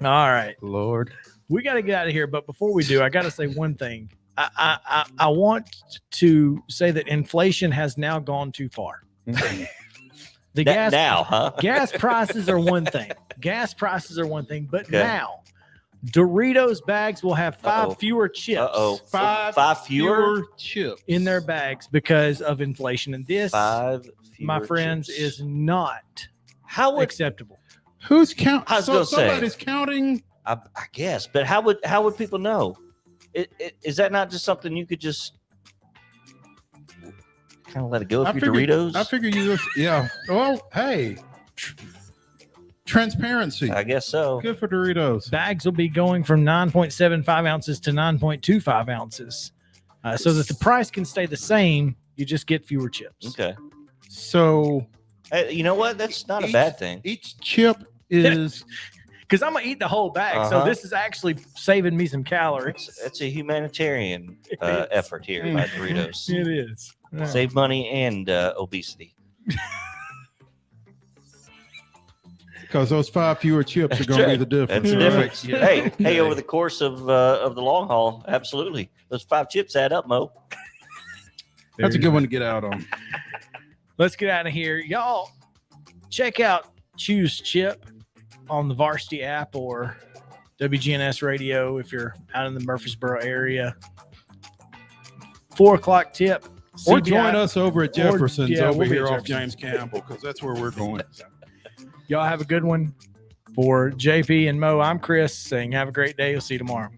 All right. Lord. We got to get out of here. But before we do, I got to say one thing. I want to say that inflation has now gone too far. Gas prices are one thing. But now Doritos bags will have 5 fewer chips. Five fewer chips in their bags because of inflation. And this, 5 fewer my friends, chips. is not acceptable. Who's counting? I was gonna say, somebody's counting. I guess, but how would people know? Is that not just something you could just kind of let it go if you're Doritos? I figure you just, yeah. Well, hey, transparency. I guess so. Good for Doritos. Bags will be going from 9.75 ounces to 9.25 ounces, so that the price can stay the same. You just get fewer chips. Okay. So, you know what? That's not a bad thing. Each chip is. Because I'm going to eat the whole bag. So this is actually saving me some calories. It's a humanitarian effort here by Doritos. It is. Save money and obesity. Because those 5 fewer chips are going to be the difference. That's the difference. Hey, over the course of the long haul, absolutely. Those 5 chips add up, Mo. That's a good one to get out on. Let's get out of here. Y'all, check out Choose Chip on the Varsity app or WGNS radio if you're out in the Murfreesboro area. 4 o'clock tip. Or join us over at Jefferson's over we'll here off James Campbell, because that's where we're going. Y'all have a good one. For JP and Mo, I'm Chris saying have a great day. We'll see you tomorrow.